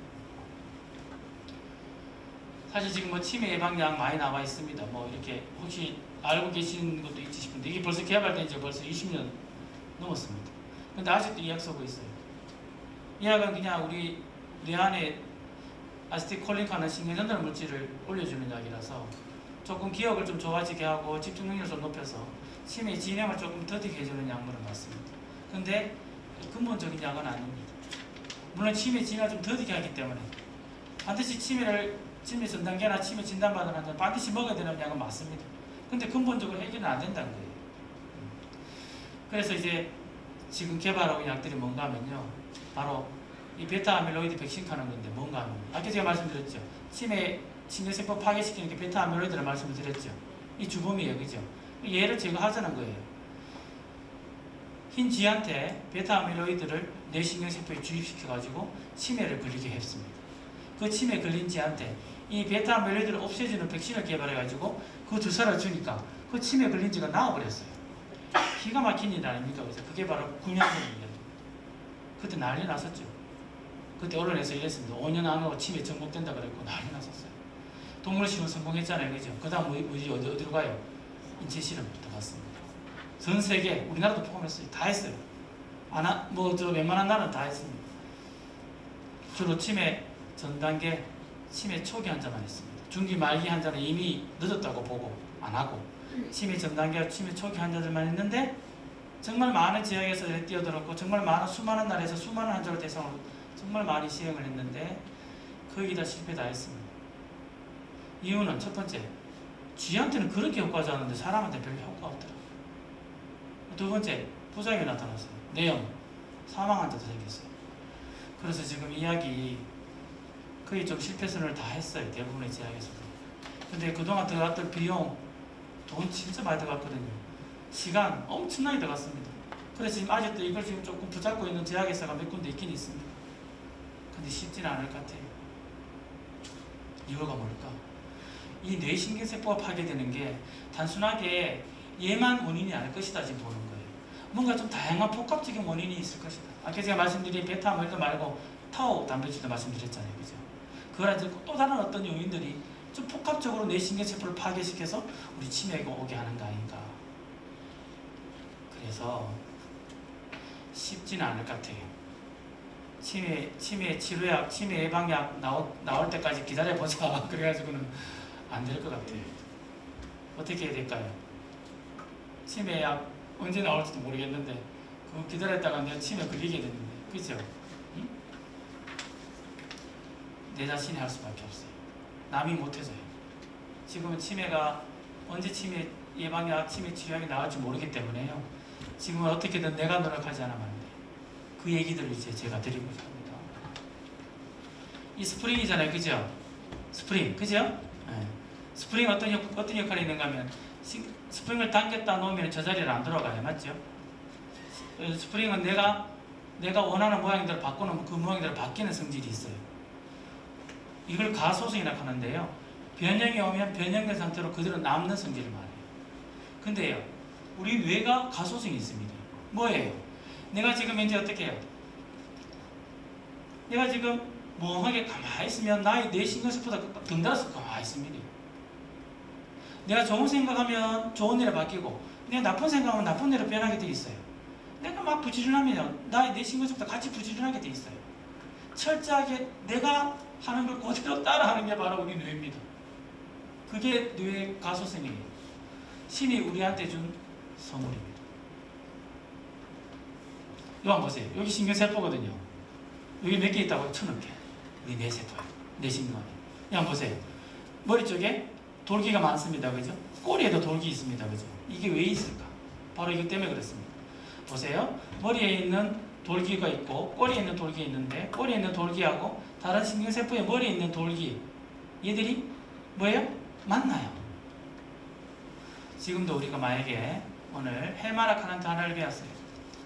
사실 지금 뭐 치매 예방약 많이 나와 있습니다. 뭐 이렇게 혹시 알고 계신 것도 있지 싶은데 이게 벌써 개발된 지 벌써 20년 넘었습니다. 근데 아직도 이 약 쓰고 있어요. 이 약은 그냥 우리 뇌 안에 아세틸콜린하는 신경전달 물질을 올려주는 약이라서 조금 기억을 좀 좋아지게 하고 집중 능력을 좀 높여서 치매 진행을 조금 더디게 해주는 약물은 맞습니다. 근데 근본적인 약은 아닙니다. 물론 치매 진행을 좀 더디게 하기 때문에 반드시 치매 전단계나 치매 진단받은 환자는 반드시 먹어야 되는 약은 맞습니다. 근데 근본적으로 해결은 안 된다는 거예요. 그래서 이제 지금 개발하고 있는 약들이 뭔가 하면요. 바로 이 베타 아밀로이드 백신 하는 건데 뭔가 하면 아까 제가 말씀드렸죠. 치매 신경세포 파괴시키는 게 베타 아밀로이드라는 말씀을 드렸죠. 이 주범이에요. 그죠? 얘를 제거하자는 거예요. 흰 쥐한테 베타 아밀로이드를 뇌신경세포에 주입시켜가지고 치매를 걸리게 했습니다. 그 치매 걸린 쥐한테 이 베타 아밀로이드를 없애주는 백신을 개발해가지고 그 주사를 주니까 그 치매 걸린 쥐가 나와버렸어요. 기가 막힌 일 아닙니까? 그래서 그게 바로 9년 전입니다. 그때 난리 났었죠. 그때 언론에서 이랬습니다. 5년 안으로 치매 정복된다 그랬고 난리 났었어요. 동물 실험 성공했잖아요. 그죠? 그 다음 어디로 가요? 인체 실험부터 갔습니다. 전 세계, 우리나라도 포함했어요. 다 했어요. 웬만한 나라는 다 했습니다. 주로 치매 전 단계, 치매 초기 환자만 했습니다. 중기 말기 환자는 이미 늦었다고 보고 안 하고 치매 전 단계와 치매 초기 환자들만 했는데 정말 많은 지역에서 뛰어들었고 정말 수많은 나라에서 수많은 환자를 대상으로 정말 많이 시행을 했는데 거의 다 실패 다 했습니다. 이유는 첫 번째, 쥐한테는 그렇게 효과가 좋았는데 사람한테 별로 효과가 없더라. 두 번째, 부작용이 나타났어요. 뇌염, 사망 환자도 생겼어요. 그래서 지금 이야기 거의 좀 실패선을 다 했어요. 대부분의 지역에서도. 근데 그동안 들어갔던 비용, 돈 진짜 많이 들어갔거든요. 시간 엄청나게 들어갔습니다. 그래서 지금 아직도 이걸 지금 조금 붙잡고 있는 제약회사가 몇 군데 있긴 있습니다. 근데 쉽지는 않을 것 같아요. 이유가 뭘까? 이 뇌신경세포가 파괴되는 게 단순하게 얘만 원인이 아닐 것이다 지금 보는 거예요. 뭔가 좀 다양한 복합적인 원인이 있을 것이다. 아까 제가 말씀드린 베타 아밀로이드 말고 타우 단백질도 말씀드렸잖아요. 그죠? 그걸 가지고 또 다른 어떤 요인들이 좀 복합적으로 뇌신경세포를 파괴시켜서 우리 치매가 오게 하는 거 아닌가. 그래서 쉽지는 않을 것 같아요. 치매 치료약, 치매 예방약 나올 때까지 기다려보자. 그래가지고는 안 될 것 같아요. 어떻게 해야 될까요? 치매약 언제 나올지도 모르겠는데 그거 기다렸다가 내가 치매 걸리게 됐는데, 그죠? 응? 내 자신이 할 수밖에 없어요. 남이 못해줘요. 지금은 치매가 언제 치매 예방약, 치매 치료약이 나올지 모르기 때문에요. 지금은 어떻게든 내가 노력하지 않으면 안 돼요. 그 얘기들을 이제 제가 드리고자 합니다. 이 스프링이잖아요. 그죠? 스프링. 그죠? 네. 스프링 어떤 역할이 있는가 하면 스프링을 당겼다 놓으면 저 자리를 안 돌아가요. 맞죠? 스프링은 내가 원하는 모양대로 바꾸는 그 모양대로 바뀌는 성질이 있어요. 이걸 가소성이라고 하는데요. 변형이 오면 변형된 상태로 그대로 남는 성질을 말해요. 근데요, 우리 뇌가 가소성이 있습니다. 뭐예요? 내가 지금 이제 어떻게 해요? 내가 지금 멍하게 가만히 있으면 나의 뇌신경세포가 덩달아서 가만히 있습니다. 내가 좋은 생각하면 좋은 일에 바뀌고 내가 나쁜 생각하면 나쁜 일로 변하게 돼 있어요. 내가 막 부지런하면 나의 뇌신경세포도 같이 부지런하게 돼 있어요. 철저하게 내가 하는 걸 그대로 따라하는 게 바로 우리 뇌입니다. 그게 뇌의 가소성이에요. 신이 우리한테 준 선물입니다. 이거 한번 보세요. 여기 신경세포거든요. 여기 몇 개 있다고? 1000개. 우리 뇌세포예요. 뇌신경이. 한번 보세요. 머리 쪽에 돌기가 많습니다. 그죠? 꼬리에도 돌기 있습니다. 그죠? 이게 왜 있을까? 바로 이것 때문에 그렇습니다. 보세요. 머리에 있는 돌기가 있고 꼬리에 있는 돌기가 있는데 꼬리에 있는 돌기하고 다른 신경세포의 머리에 있는 돌기, 얘들이 뭐예요? 만나요. 지금도 우리가 만약에 오늘 해마락하는 단어를 배웠어요.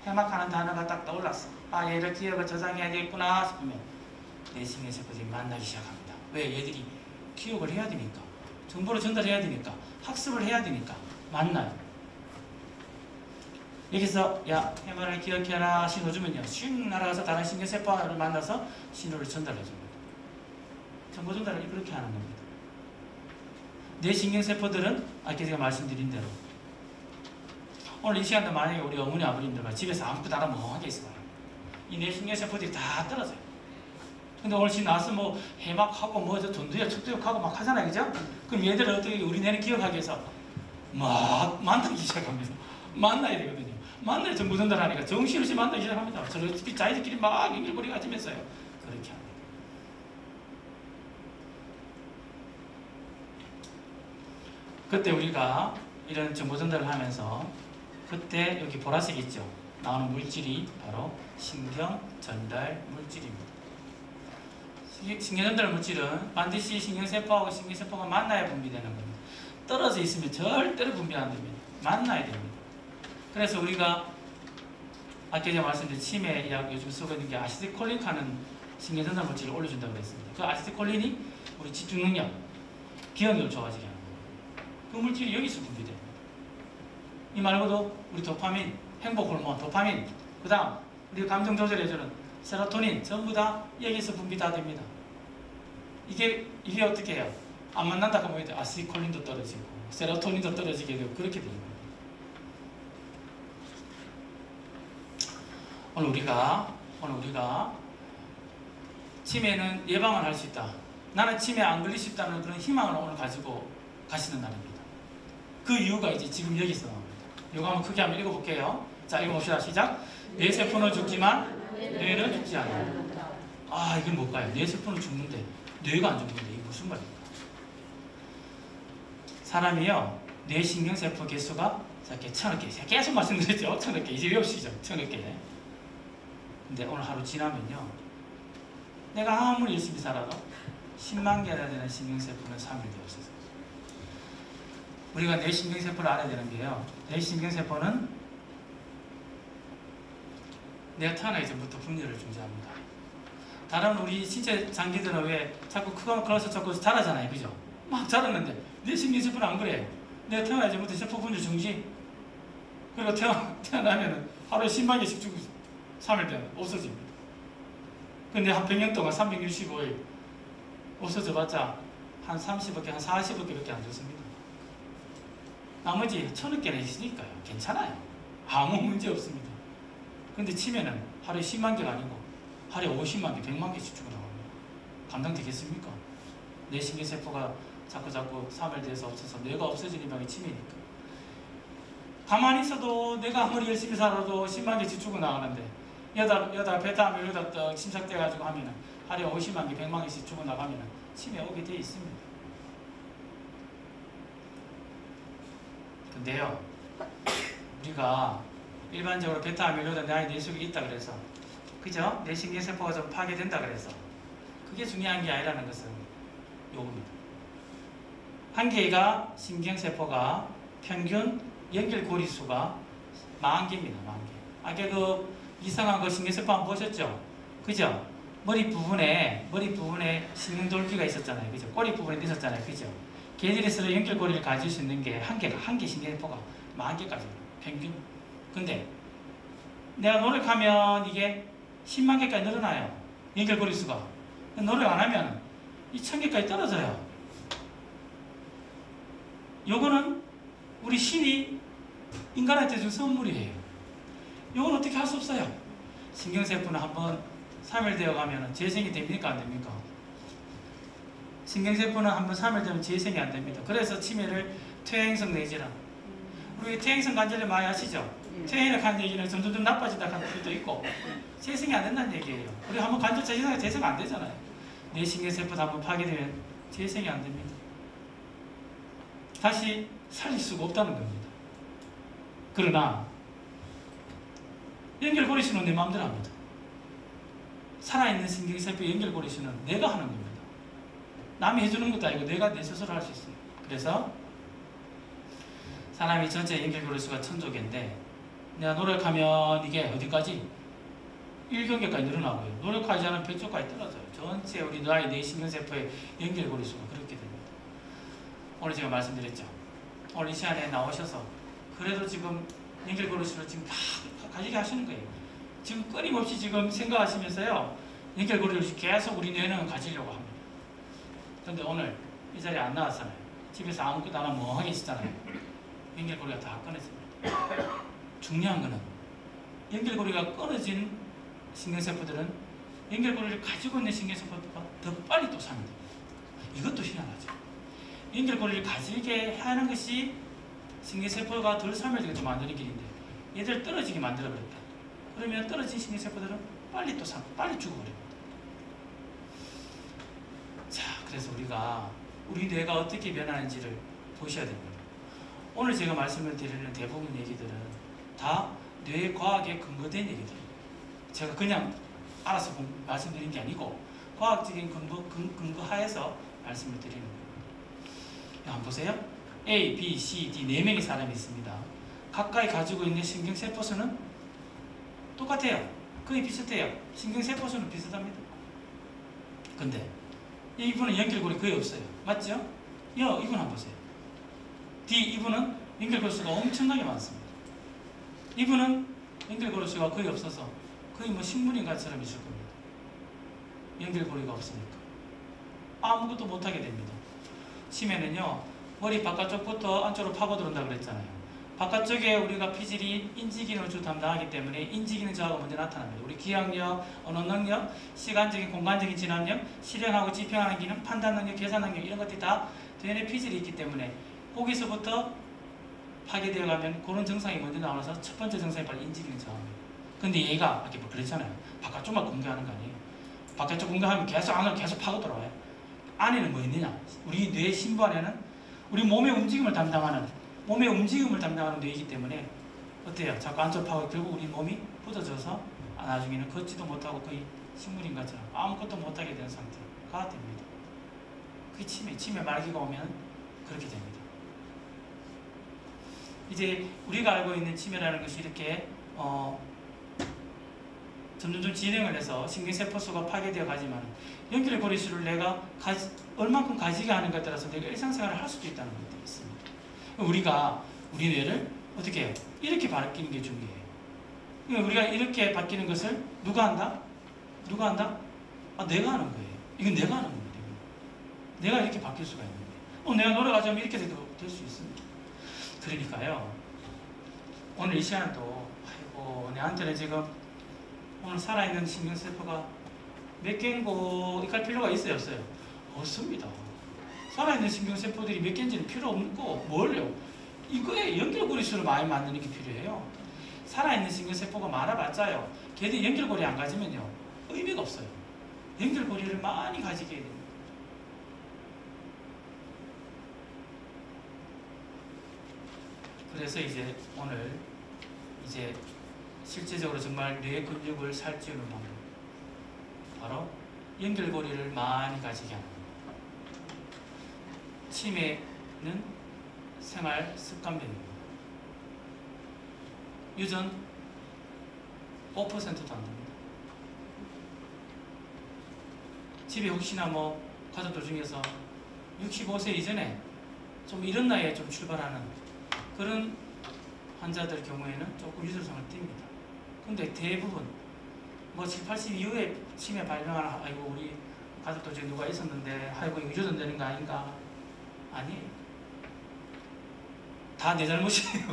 해막하는 단어가 딱 떠올랐어. 아, 얘를 기억을 저장해야 되겠구나 싶으면 내 신경세포들이 만나기 시작합니다. 왜? 얘들이 기억을 해야 되니까, 정보를 전달해야 되니까, 학습을 해야 되니까 만나요. 여기서 야, 해마를 기억해라 신호 주면요, 슝 날아가서 다른 신경세포를 만나서 신호를 전달해 줍니다. 정보 전달을 그렇게 하는 겁니다. 내 신경세포들은 아까 제가 말씀드린 대로 오늘 이 시간도 만약에 우리 어머니 아버님들 집에서 아무것도 안 하면 멍하게 있어요. 이 뇌신경세포들이 다 떨어져요. 근데 오늘 지금 나와서 뭐 해막하고 뭐 전두엽, 척두엽하고 막 하잖아요. 그죠? 그럼 얘들을 어떻게 우리 뇌는 기억하기 위해서 막 만나기 시작합니다. 만나야 되거든요. 만나야 정보 전달하니까 정신없이 만나기 시작합니다. 저렇게 자기들끼리 막 연결고리 가지면서요. 그렇게 합니다. 그때 우리가 이런 정보 전달을 하면서 그때 여기 보라색 있죠? 나오는 물질이 바로 신경 전달 물질입니다. 신경 전달 물질은 반드시 신경세포하고 신경세포가 만나야 분비되는 겁니다. 떨어져 있으면 절대로 분비 안 됩니다. 만나야 됩니다. 그래서 우리가 아까 제가 말씀드린 치매약 요즘 쓰고 있는 게 아시틸콜린하는 신경전달 물질을 올려준다고 그랬습니다. 그 아시틸콜린이 우리 집중 능력, 기억력을 좋아지게 하는 거예요. 그 물질이 여기서 분비돼요. 이 말고도 우리 도파민, 행복 호르몬, 도파민, 그 다음 우리 감정 조절해주는 세로토닌 전부 다 여기서 분비 다 됩니다. 이게 어떻게 해요? 안 만난다고 하면 아시틸콜린도 떨어지고 세로토닌도 떨어지게 되고 그렇게 되는 거예요. 오늘 우리가 치매는 예방을 할 수 있다. 나는 치매 안 걸리고 싶다는 그런 희망을 오늘 가지고 가시는 날입니다. 그 이유가 이제 지금 여기서 나옵니다. 이거 한번 크게 한번 읽어볼게요. 자, 읽어봅시다. 시작. 내 세포는 죽지만 뇌는 죽지 않는다. 아, 이게 뭘까요? 내 세포는 죽는데 뇌가 안 죽는데 이게 무슨 말입니까? 사람이요, 뇌 신경세포 개수가 이렇게 1000억 개. 계속 말씀드렸죠. 1000억 개. 이제 외우시죠. 1000억 개. 근데 오늘 하루 지나면요, 내가 아무리 열심히 살아도 10만 개나 되는 신경세포는 사멸되어 없어서. 우리가 뇌 신경세포를 알아야 되는 게요, 뇌 신경세포는 내가 태어나기 전부터 분열을 중지합니다. 다른 우리 신체 장기들은 왜 자꾸 커서 자꾸 자라잖아요. 그죠? 막 자랐는데 뇌 신경세포는 안 그래요. 내가 태어나기 전부터 세포 분열 중지. 그리고 태어나면 하루에 10만 개씩 죽고 사멸되면 없어집니다. 근데 한 100년 동안 365일 없어져봤자 한 30억 개, 한 40억 개밖에 안 죽습니다. 나머지 1000억 개나 있으니까요. 괜찮아요. 아무 문제 없습니다. 근데 치매는 하루에 10만 개가 아니고 하루에 50만 개, 100만 개씩 죽어나갑니다. 감당되겠습니까? 뇌 신경세포가 자꾸 사멸돼서 없어서 뇌가 없어지는 병이 치매니까. 가만히 있어도 내가 아무리 열심히 살아도 10만 개씩 죽어나가는데 여다 베타암 이러다 떡 침착돼가지고 하면은 하루에 50만 개, 100만 개씩 죽어나가면은 치매 오게 돼 있습니다. 근데요, 우리가 일반적으로 베타아밀로이드 내 안에 뇌 속에 있다 그래서, 그죠? 뇌 신경세포가 좀 파괴된다 그래서 그게 중요한 게 아니라는 것은 요겁니다. 한 개가 신경세포가 평균 연결고리수가 10,000개입니다. 10,000개. 아까 그 이상한 그 신경세포 한번 보셨죠? 그죠? 머리 부분에 신경돌기가 있었잖아요. 그죠? 꼬리 부분에 있었잖아요. 그죠? 걔들이 서로 연결고리를 가질 수 있는 게 한 개 신경세포가 10,000개까지 평균. 근데 내가 노력하면 이게 10만 개까지 늘어나요. 연결고리 수가. 노력 안 하면 이 1000개까지 떨어져요. 요거는 우리 신이 인간한테 준 선물이에요. 요건 어떻게 할 수 없어요. 신경세포는 한번 사멸되어 가면 재생이 됩니까? 안 됩니까? 신경세포는 한번 사멸되면 재생이 안 됩니다. 그래서 치매를 퇴행성 뇌질환. 우리 퇴행성 관절염 많이 아시죠? 퇴행의 관절염은 점점 나빠진다 하는 분도 있고 재생이 안 된다는 얘기예요. 우리 한번 관절 재생 안 되잖아요. 뇌 신경세포도 한번 파괴되면 재생이 안 됩니다. 다시 살릴 수가 없다는 겁니다. 그러나 연결고리수는 내 마음대로 합니다. 살아있는 신경세포 연결고리수는 내가 하는 겁니다. 남이 해주는 것도 아니고 내가 내 스스로 할 수 있어요. 그래서 사람이 전체 연결고리수가 1000조개인데 내가 노력하면 이게 어디까지? 1경계까지 늘어나고요. 노력하지 않으면 100조까지 떨어져요. 전체 우리 나의 뇌 신경세포의 연결고리수가 그렇게 됩니다. 오늘 제가 말씀드렸죠. 오늘 이 시간에 나오셔서 그래도 지금 연결고리수를 지금 다 가지게 하시는 거예요. 지금 끊임없이 지금 생각하시면서요, 연결고리를 계속 우리 뇌는 가지려고 합니다. 그런데 오늘 이 자리에 안 나왔잖아요. 집에서 아무것도 안 하고 멍하게 있었잖아요. 연결고리가 다 끊어집니다. 중요한 거는 연결고리가 끊어진 신경세포들은 연결고리를 가지고 있는 신경세포가 더 빨리 또 사멸됩니다. 이것도 희한하죠. 연결고리를 가지게 하는 것이 신경세포가 덜 사멸되게 만드는 길인데 얘들 떨어지게 만들어버렸다. 그러면 떨어진 신경세포들은 빨리 죽어버립니다. 자, 그래서 우리 뇌가 어떻게 변하는지를 보셔야 됩니다. 오늘 제가 말씀을 드리는 대부분 얘기들은 다 뇌과학에 근거된 얘기들입니다. 제가 그냥 알아서 말씀드린 게 아니고 과학적인 근거 하에서 말씀을 드리는 겁니다. 한번 보세요. A, B, C, D 4명의 사람이 있습니다. 각각이 가지고 있는 신경세포 수는 똑같아요. 거의 비슷해요. 신경세포수는 비슷합니다. 근데 이분은 연결고리 거의 없어요. 맞죠? 이분 한번 보세요. 이분은 연결고리 수가 엄청나게 많습니다. 이분은 연결고리 수가 거의 없어서 거의 뭐 식물인간처럼 있을 겁니다. 연결고리가 없으니까 아무것도 못하게 됩니다. 치매는요, 머리 바깥쪽부터 안쪽으로 파고들어온다고 그랬잖아요. 바깥쪽에 우리가 피질이 인지기능을 주로 담당하기 때문에 인지기능 저하가 먼저 나타납니다. 우리 기억력, 언어 능력, 시간적인 공간적인 진압력, 실행하고 집행하는 기능, 판단 능력, 계산 능력 이런 것들이 다 DNA 피질이 있기 때문에 거기서부터 파괴되어 가면 그런 증상이 먼저 나와서 첫 번째 증상이 바로 인지기능 저하입니다. 근데 얘가 아까 뭐 그랬잖아요. 바깥쪽만 공격하는 거 아니에요. 바깥쪽 공격하면 계속 안으로 계속 파고들어와요. 안에는 뭐 있느냐? 우리 뇌 심부 안에는 우리 몸의 움직임을 담당하는 뇌이기 때문에 어때요? 자꾸 안쪽 파고 결국 우리 몸이 부서져서 나중에는 걷지도 못하고 거의 식물인간처럼 아무것도 못하게 되는 상태가 됩니다. 그게 치매 말기가 오면 그렇게 됩니다. 이제 우리가 알고 있는 치매라는 것이 이렇게 점점 진행을 해서 신경세포수가 파괴되어 가지만 연결고리 수를 내가 얼만큼 가지게 하는가에 따라서 내가 일상생활을 할 수도 있다는 것도 있습니다. 우리 뇌를 어떻게 해요? 이렇게 바뀌는 게 중요해요. 우리가 이렇게 바뀌는 것을 누가 한다? 내가 하는 거예요. 이건 내가 하는 겁니다. 내가 이렇게 바뀔 수가 있는 거예요. 내가 노력하자면 이렇게 될 수 있습니다. 그러니까요, 오늘 이 시간도 내한테는 지금 오늘 살아있는 신경세포가 몇 개인고 이럴 필요가 있어요, 없어요? 없습니다. 살아있는 신경세포들이 몇 개인지는 필요 없고 뭘요? 이거에 연결고리 수를 많이 만드는 게 필요해요. 살아있는 신경세포가 많아봤자요, 걔들이 연결고리 안 가지면요 의미가 없어요. 연결고리를 많이 가지게 해야 됩니다. 그래서 이제 오늘 실제적으로 정말 뇌 근육을 살찌우는 방법, 바로 연결고리를 많이 가지게 하는 겁니다. 치매는 생활 습관병입니다. 유전 5%도 안 됩니다. 집에 혹시나 뭐 가족들 중에서 65세 이전에 좀 이런 나이에 좀 출발하는 그런 환자들 경우에는 조금 유전성을 띱니다. 근데 대부분 뭐 7, 80 이후에 치매 발병하는 아이고 우리 가족들 중에 누가 있었는데 아이고 이거 유전되는 거 아닌가? 아니에요. 다 내 잘못이에요.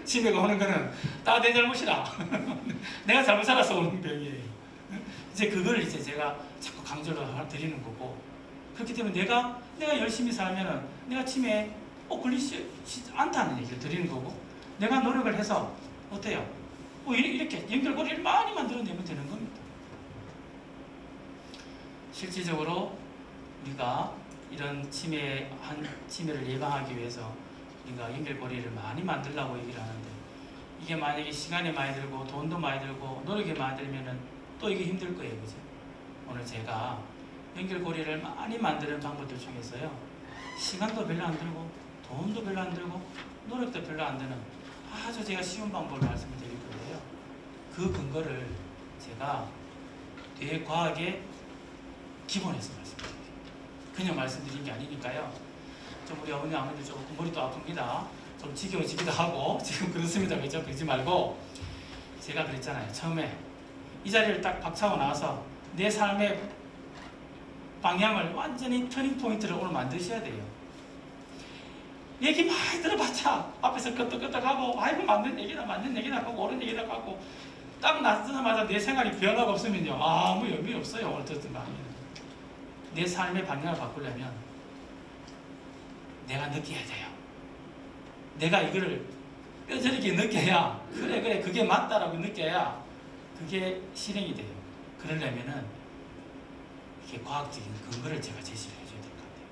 치매가 오는 거는 다 내 잘못이라. 내가 잘못 살아서 오는 병이에요. 이제 그걸 제가 자꾸 강조를 드리는 거고, 그렇기 때문에 내가 열심히 살면은 내가 치매에 걸리지 않다는 얘기를 드리는 거고, 내가 노력을 해서 어때요? 이렇게 연결고리를 많이 만들어내면 되는 겁니다. 실질적으로 우리가 이런 치매를 예방하기 위해서 우리가 연결고리를 많이 만들려고 얘기를 하는데, 이게 만약에 시간이 많이 들고 돈도 많이 들고 노력이 많이 들면은 또 이게 힘들 거예요. 그죠? 오늘 제가 연결고리를 많이 만드는 방법들 중에서요, 시간도 별로 안 들고 돈도 별로 안 들고 노력도 별로 안 드는 아주 제가 쉬운 방법을 말씀을 드릴 건데요, 그 근거를 제가 뇌과학의 기본에서 말씀드릴게요. 그냥 말씀드린 게 아니니까요. 좀 우리 어머니 아버지들 조금 머리도 아픕니다. 좀 지겨워지기도 하고 지금 그렇습니다. 그죠? 그러지 말고, 제가 그랬잖아요. 처음에 이 자리를 딱 박차고 나와서 내 삶의 방향을 완전히 터닝 포인트를 오늘 만드셔야 돼요. 얘기 많이 들어봤자 앞에서 끄떡끄떡하고 아이고 맞는 얘기다 하고 옳은 얘기다 하고 딱 나서자마자 내 생활이 변화가 없으면요 아무 의미 없어요. 어쨌든 간에 내 삶의 방향을 바꾸려면 내가 느껴야 돼요. 내가 이거를 뼈저리게 느껴야 그래 그게 맞다라고 느껴야 그게 실행이 돼요. 그러려면은 이렇게 과학적인 근거를 제가 제시를 해줘야 될 것 같아요.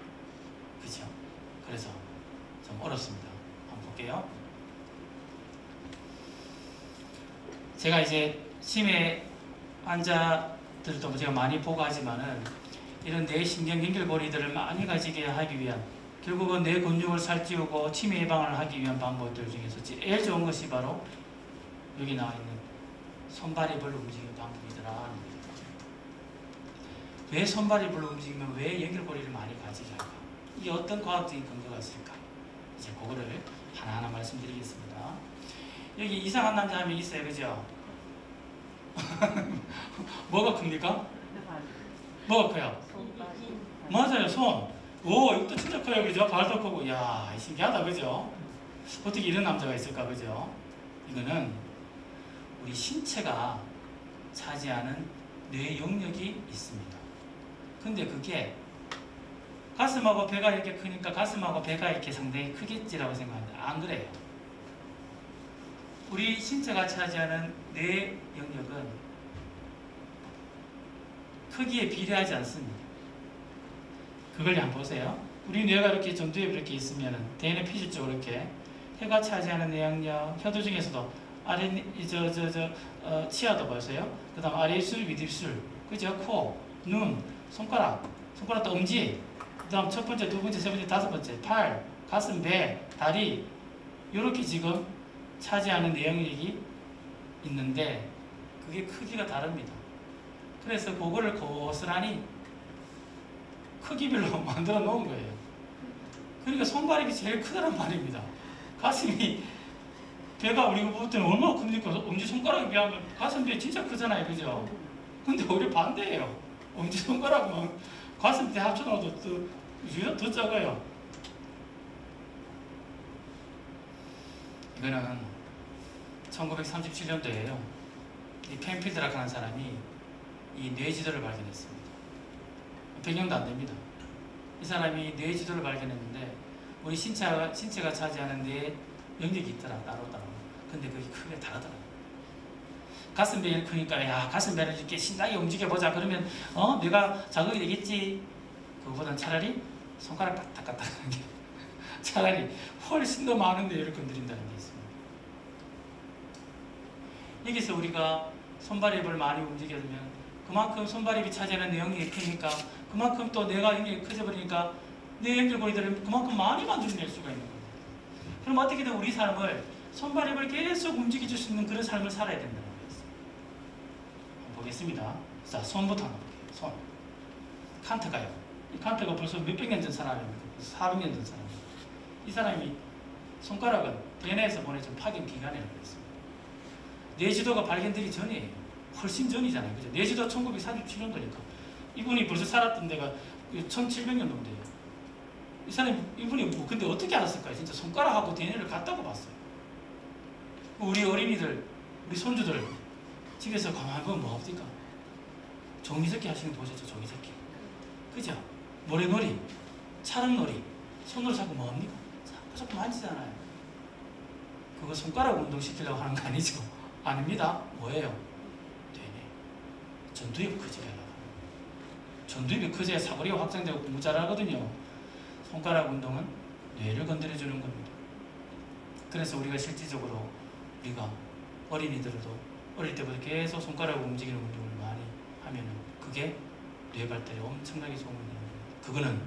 그렇죠? 그래서 좀 어렵습니다. 한번 볼게요. 제가 이제 치매 환자들도 제가 많이 보고 하지만은 이런 뇌신경 연결고리들을 많이 가지게 하기 위한, 결국은 뇌 근육을 살찌우고 치매 예방을 하기 위한 방법들 중에서 제일 좋은 것이 바로 여기 나와 있는 손발이 별로 움직이는 방법이더라 하는 거예요. 왜 손발이 별로 움직이면 왜 연결고리를 많이 가지게 할까? 이게 어떤 과학적인 근거가 있을까? 이제 그거를 하나하나 말씀드리겠습니다. 여기 이상한 남자 한 명 있어요, 그죠? 뭐가 큽니까? 뭐가 커요? 맞아요, 손. 오, 이것도 진짜 커요, 그죠? 발도 크고, 이야, 신기하다, 그죠? 어떻게 이런 남자가 있을까, 그죠? 이거는 우리 신체가 차지하는 뇌 영역이 있습니다. 근데 그게 가슴하고 배가 이렇게 크니까 가슴하고 배가 이렇게 상당히 크겠지라고 생각하는데 안 그래요. 우리 신체가 차지하는 뇌 영역은 크기에 비례하지 않습니다. 그걸 한번 보세요. 우리 뇌가 이렇게 전두엽 이렇게 있으면 대뇌 피질 쪽으로 이렇게 혀가 차지하는 뇌 영역, 혀도 중에서도 아래 치아도 보세요. 그 다음 아래 입술, 윗입술, 그죠? 코, 눈, 손가락도 엄지, 그 다음 첫 번째, 두 번째, 세 번째, 다섯 번째, 팔, 가슴, 배, 다리, 이렇게 지금 차지하는 내용이 있는데 그게 크기가 다릅니다. 그래서 그거를 고스란히 크기별로 만들어 놓은 거예요. 그러니까 손가락이 제일 크다는 말입니다. 가슴이 배가 우리가 볼 때는 얼마나 큽니까? 엄지손가락에 비하면 가슴배 진짜 크잖아요, 그죠? 근데 오히려 반대예요. 엄지손가락은 가슴배 합쳐놔도 더 작아요. 이거는 1937년도에요. 이 펜필드라고 하는 사람이 이 뇌지도를 발견했습니다. 100년도 안 됩니다. 이 사람이 뇌지도를 발견했는데 우리 신체가 차지하는 뇌 영역이 있더라, 따로. 근데 그게 크게 다르더라. 가슴배가 크니까 야, 가슴배를 이렇게 신나게 움직여보자. 그러면 뇌가 자극이 되겠지. 그거보다는 차라리 손가락 까딱까딱 하는 게 차라리 훨씬 더 많은 뇌를 건드린다는 게 있습니다. 여기서 우리가 손발입을 많이 움직여주면 그만큼 손발입이 차지하는 뇌 영역이 크니까 그만큼 또 뇌가 영역이 커져버리니까 뇌 연결고리들을 그만큼 많이 만들어낼 수가 있는 겁니다. 그럼 어떻게든 우리 삶을 손발입을 계속 움직여줄 수 있는 그런 삶을 살아야 된다는 거였어요. 보겠습니다. 자, 손부터 한번 볼게요. 손. 칸트가요. 이 칸트가 벌써 몇백 년 전 사람입니다. 400년 전 사람입니다. 이 사람이 손가락은 대뇌에서 보내준 파견 기관이라고 했습니다. 뇌지도가 발견되기 전이에요. 훨씬 전이잖아요. 그죠? 뇌지도 1937년도니까. 이분이 벌써 살았던 데가 1700년도인데요. 이 사람이, 이분이 근데 어떻게 알았을까요? 진짜 손가락하고 대뇌를 같다고 봤어요. 우리 어린이들, 우리 손주들 집에서 가만히 보면 뭐합니까? 종이접기 하시는 거 보셨죠? 종이접기. 그죠? 모래놀이, 차릉놀이, 손으로 자꾸 뭐합니까? 자꾸 만지잖아요. 그거 손가락 운동시키려고 하는 거 아니죠? 아닙니다. 뭐예요? 되네. 전두엽 커지게 하려고. 전두엽이 커져야 사거리가 확장되고 공부 잘하거든요. 손가락 운동은 뇌를 건드려주는 겁니다. 그래서 우리가 실질적으로 우리가 어린이들도 어릴 때부터 계속 손가락을 움직이는 운동을 많이 하면은 그게 뇌 발달에 엄청나게 좋은 겁니다. 그거는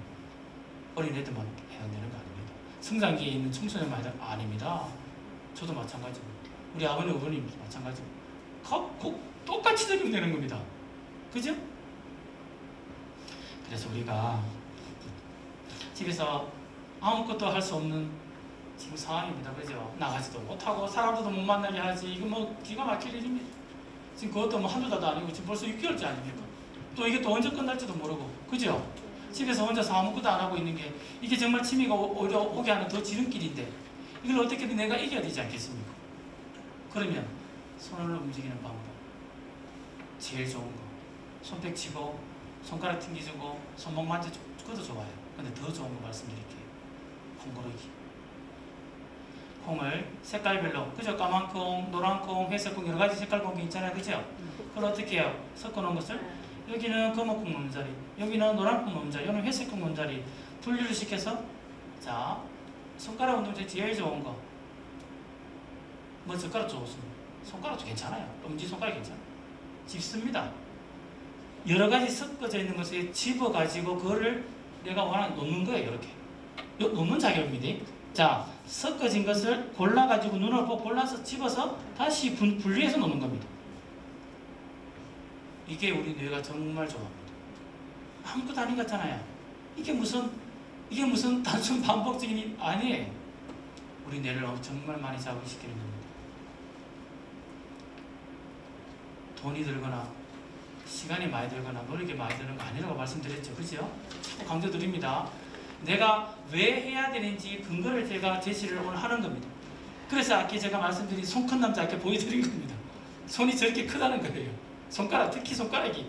어린애들만 해당되는 거 아닙니다. 성장기에 있는 청소년만 아닙니다. 저도 마찬가지입니다. 우리 아버님, 어머님 마찬가지입니다. 똑같이 적용되는 겁니다. 그죠? 그래서 우리가 집에서 아무것도 할 수 없는 지금 상황입니다. 그죠? 나가지도 못하고 사람들도 못 만나게 하지. 이거 뭐 기가 막힐 일입니다. 지금 그것도 뭐 한두 달도 아니고 지금 벌써 6개월째 아닙니까? 또 이게 또 언제 끝날지도 모르고. 그죠? 집에서 혼자서 아무것도 안 하고 있는 게 이게 정말 취미가 오게 하는 더 지름길인데 이걸 어떻게든 내가 이겨야 되지 않겠습니까? 그러면 손을 움직이는 방법 제일 좋은 거 손뼉 치고 손가락 튕기주고 손목 만져주고 그것도 좋아요. 근데 더 좋은 거 말씀드릴게요. 콩 고르기. 콩을 색깔별로 그죠? 까만 콩, 노란 콩, 회색 콩 여러 가지 색깔 콩이 있잖아요. 그죠? 그걸 어떻게 해요? 섞어 놓은 것을 여기는 검은 콩 놓는 자리, 여기는 노란 콩 놓는 자리, 여기는 회색 콩 놓는 자리 분류를 시켜서 자 손가락 운동 중에 제일 좋은 거 뭐 젓가락 좋습니다. 손가락도 괜찮아요. 엄지손가락 괜찮아요. 집습니다. 여러 가지 섞어져 있는 것을 집어가지고 그거를 내가 원하는 놓는 거예요. 이렇게 놓는 작업입니다. 자 섞어진 것을 골라가지고 눈을 보고 골라서 집어서 다시 분리해서 놓는 겁니다. 이게 우리 뇌가 정말 좋아합니다. 아무것도 아닌 것 같잖아요. 이게 무슨 단순 반복적인 일 아니에요. 우리 뇌를 정말 많이 자극시키는 겁니다. 돈이 들거나 시간이 많이 들거나 노력이 많이 드는 거 아니라고 말씀드렸죠. 그죠? 강조드립니다. 내가 왜 해야 되는지 근거를 제가 제시를 오늘 하는 겁니다. 그래서 아까 제가 말씀드린 손 큰 남자 아까 보여드린 겁니다. 손이 저렇게 크다는 거예요. 손가락, 특히 손가락이.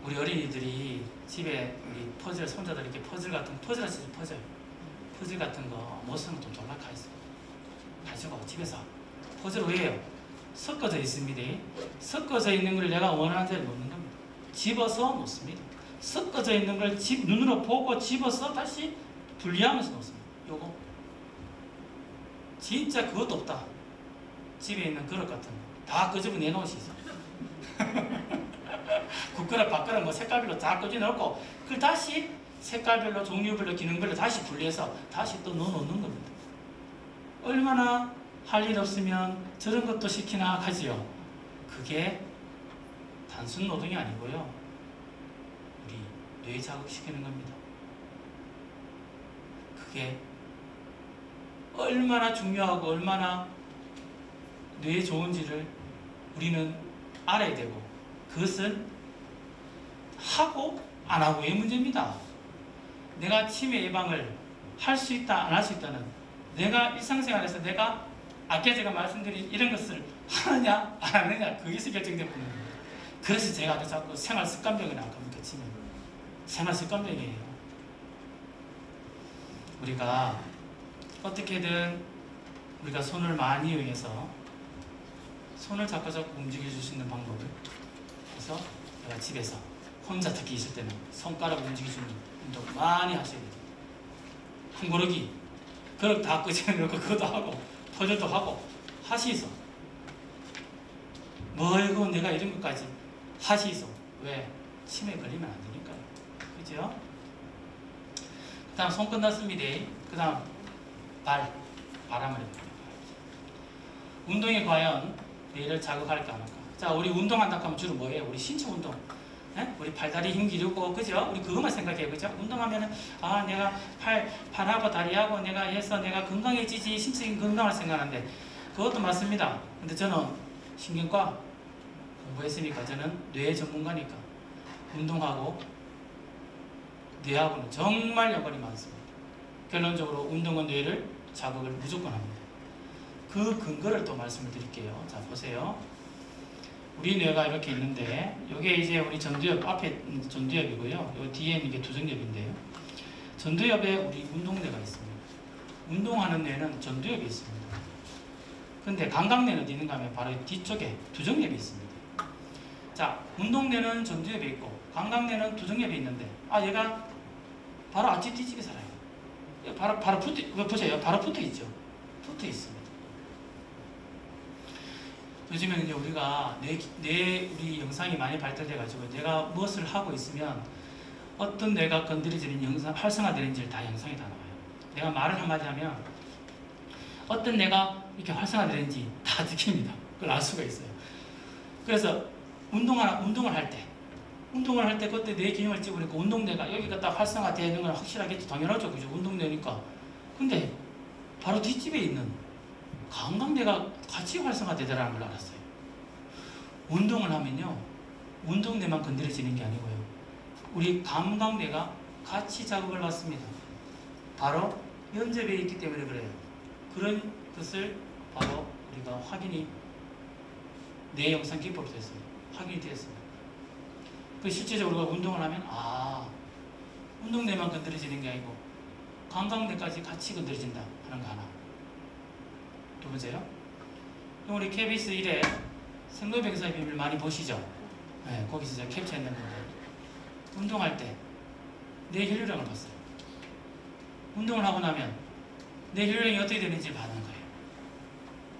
우리 어린이들이 집에 우리 퍼즐, 손자들 이렇게 퍼즐 같은, 퍼즐 같은 거 못 쓰면 좀 놀라카 있어요. 가지고 집에서 퍼즐 왜 해요? 섞어져 있습니다. 섞어져 있는 걸 내가 원하는 대로 놓는 겁니다. 집어서 놓습니다. 섞어져 있는 걸 눈으로 보고 집어서 다시 분리하면서 놓습니다. 요거 진짜 그것도 없다. 집에 있는 그릇 같은 거 다 끄집어내 놓으시죠. 국그릇, 밥그릇 뭐 색깔별로 다 끄집어 놓고 그걸 다시 색깔별로, 종류별로, 기능별로 다시 분리해서 다시 또 넣어 놓는 겁니다. 얼마나 할 일 없으면 저런 것도 시키나 하지요. 그게 단순 노동이 아니고요. 우리 뇌 자극시키는 겁니다. 그게 얼마나 중요하고 얼마나 뇌에 좋은지를 우리는 알아야 되고 그것은 하고 안 하고의 문제입니다. 내가 치매 예방을 할 수 있다 안 할 수 있다는 내가 일상생활에서 내가 아까 제가 말씀드린 이런 것을 하느냐 안 하느냐 거기서 결정된 겁니다. 그래서 제가 자꾸 생활습관병이 나옵니까? 치매 생활습관병이에요. 우리가 어떻게든 우리가 손을 많이 이용해서 손을 자꾸 움직여줄 수 있는 방법을 그래서 내가 집에서 혼자 특히 있을 때는 손가락 움직여주는 운동 많이 하셔야 돼요. 한고르기 그릇 다 끄집어놓고 그것도 하고 퍼즐도 하고 하시소. 뭐 이거 내가 이런 것까지 하시소. 왜? 치매 걸리면 안 되니까요. 그죠? 그 다음 손 끝났습니다. 그 다음 바람을 해봅니다. 운동이 과연 뇌를 자극할까 안 할까? 자, 우리 운동한다고 하면 주로 뭐예요? 우리 신체 운동. 네? 우리 팔다리 힘 기르고, 그죠? 우리 그것만 생각해요. 그죠? 운동하면은, 아, 내가 팔하고 다리하고 내가 해서 내가 건강해지지, 신체적인 건강을 생각하는데, 그것도 맞습니다. 근데 저는 신경과 공부했으니까, 저는 뇌 전문가니까, 운동하고 뇌하고는 정말 연관이 많습니다. 결론적으로 운동은 뇌를 자극을 무조건 합니다. 그 근거를 또 말씀을 드릴게요. 자, 보세요. 우리 뇌가 이렇게 있는데, 이게 이제 우리 전두엽, 앞에 전두엽이고요. 요 뒤에 있는 게 두정엽인데요. 전두엽에 우리 운동뇌가 있습니다. 운동하는 뇌는 전두엽이 있습니다. 근데 감각뇌는 어디 있는가 하면 바로 뒤쪽에 두정엽이 있습니다. 자, 운동뇌는 전두엽에 있고, 감각뇌는 두정엽이 있는데, 아, 얘가 바로 앞뒤 뒤집에 살아요. 바로 보세요. 바로 붙어 있죠. 붙어 있습니다. 요즘에는 우리가 우리 영상이 많이 발달돼가지고 내가 무엇을 하고 있으면 어떤 뇌가 건드려지는 영상, 활성화되는지를 다 영상에 다 나와요. 내가 말을 한마디 하면 어떤 뇌가 이렇게 활성화되는지 다 느낍니다. 그걸 알 수가 있어요. 그래서 운동을 할 때 그때 뇌 기능을 찍으니까 운동뇌가 여기가 딱 활성화되는 건 확실하겠죠. 당연하죠. 그죠? 운동뇌니까. 근데 바로 뒷집에 있는 감각뇌가 같이 활성화되더라는 걸 알았어요. 운동을 하면요, 운동뇌만 건드려지는 게 아니고요, 우리 감각뇌가 같이 자극을 받습니다. 바로 면접에 있기 때문에 그래요. 그런 것을 바로 우리가 내 영상 기법으로 됐습니다. 확인이 되었습니다. 그 실제적으로 우리가 운동을 하면 운동뇌만 건드려지는 게 아니고 감각뇌까지 같이 건드려진다 하는 거 하나. 두 번째요. 우리 KBS 1에 생로병사의 비밀 많이 보시죠? 네, 거기서 제가 캡처했는 건데, 운동할 때 내 혈류량을 봤어요. 운동을 하고 나면 내 혈류량이 어떻게 되는지 봐는 거예요.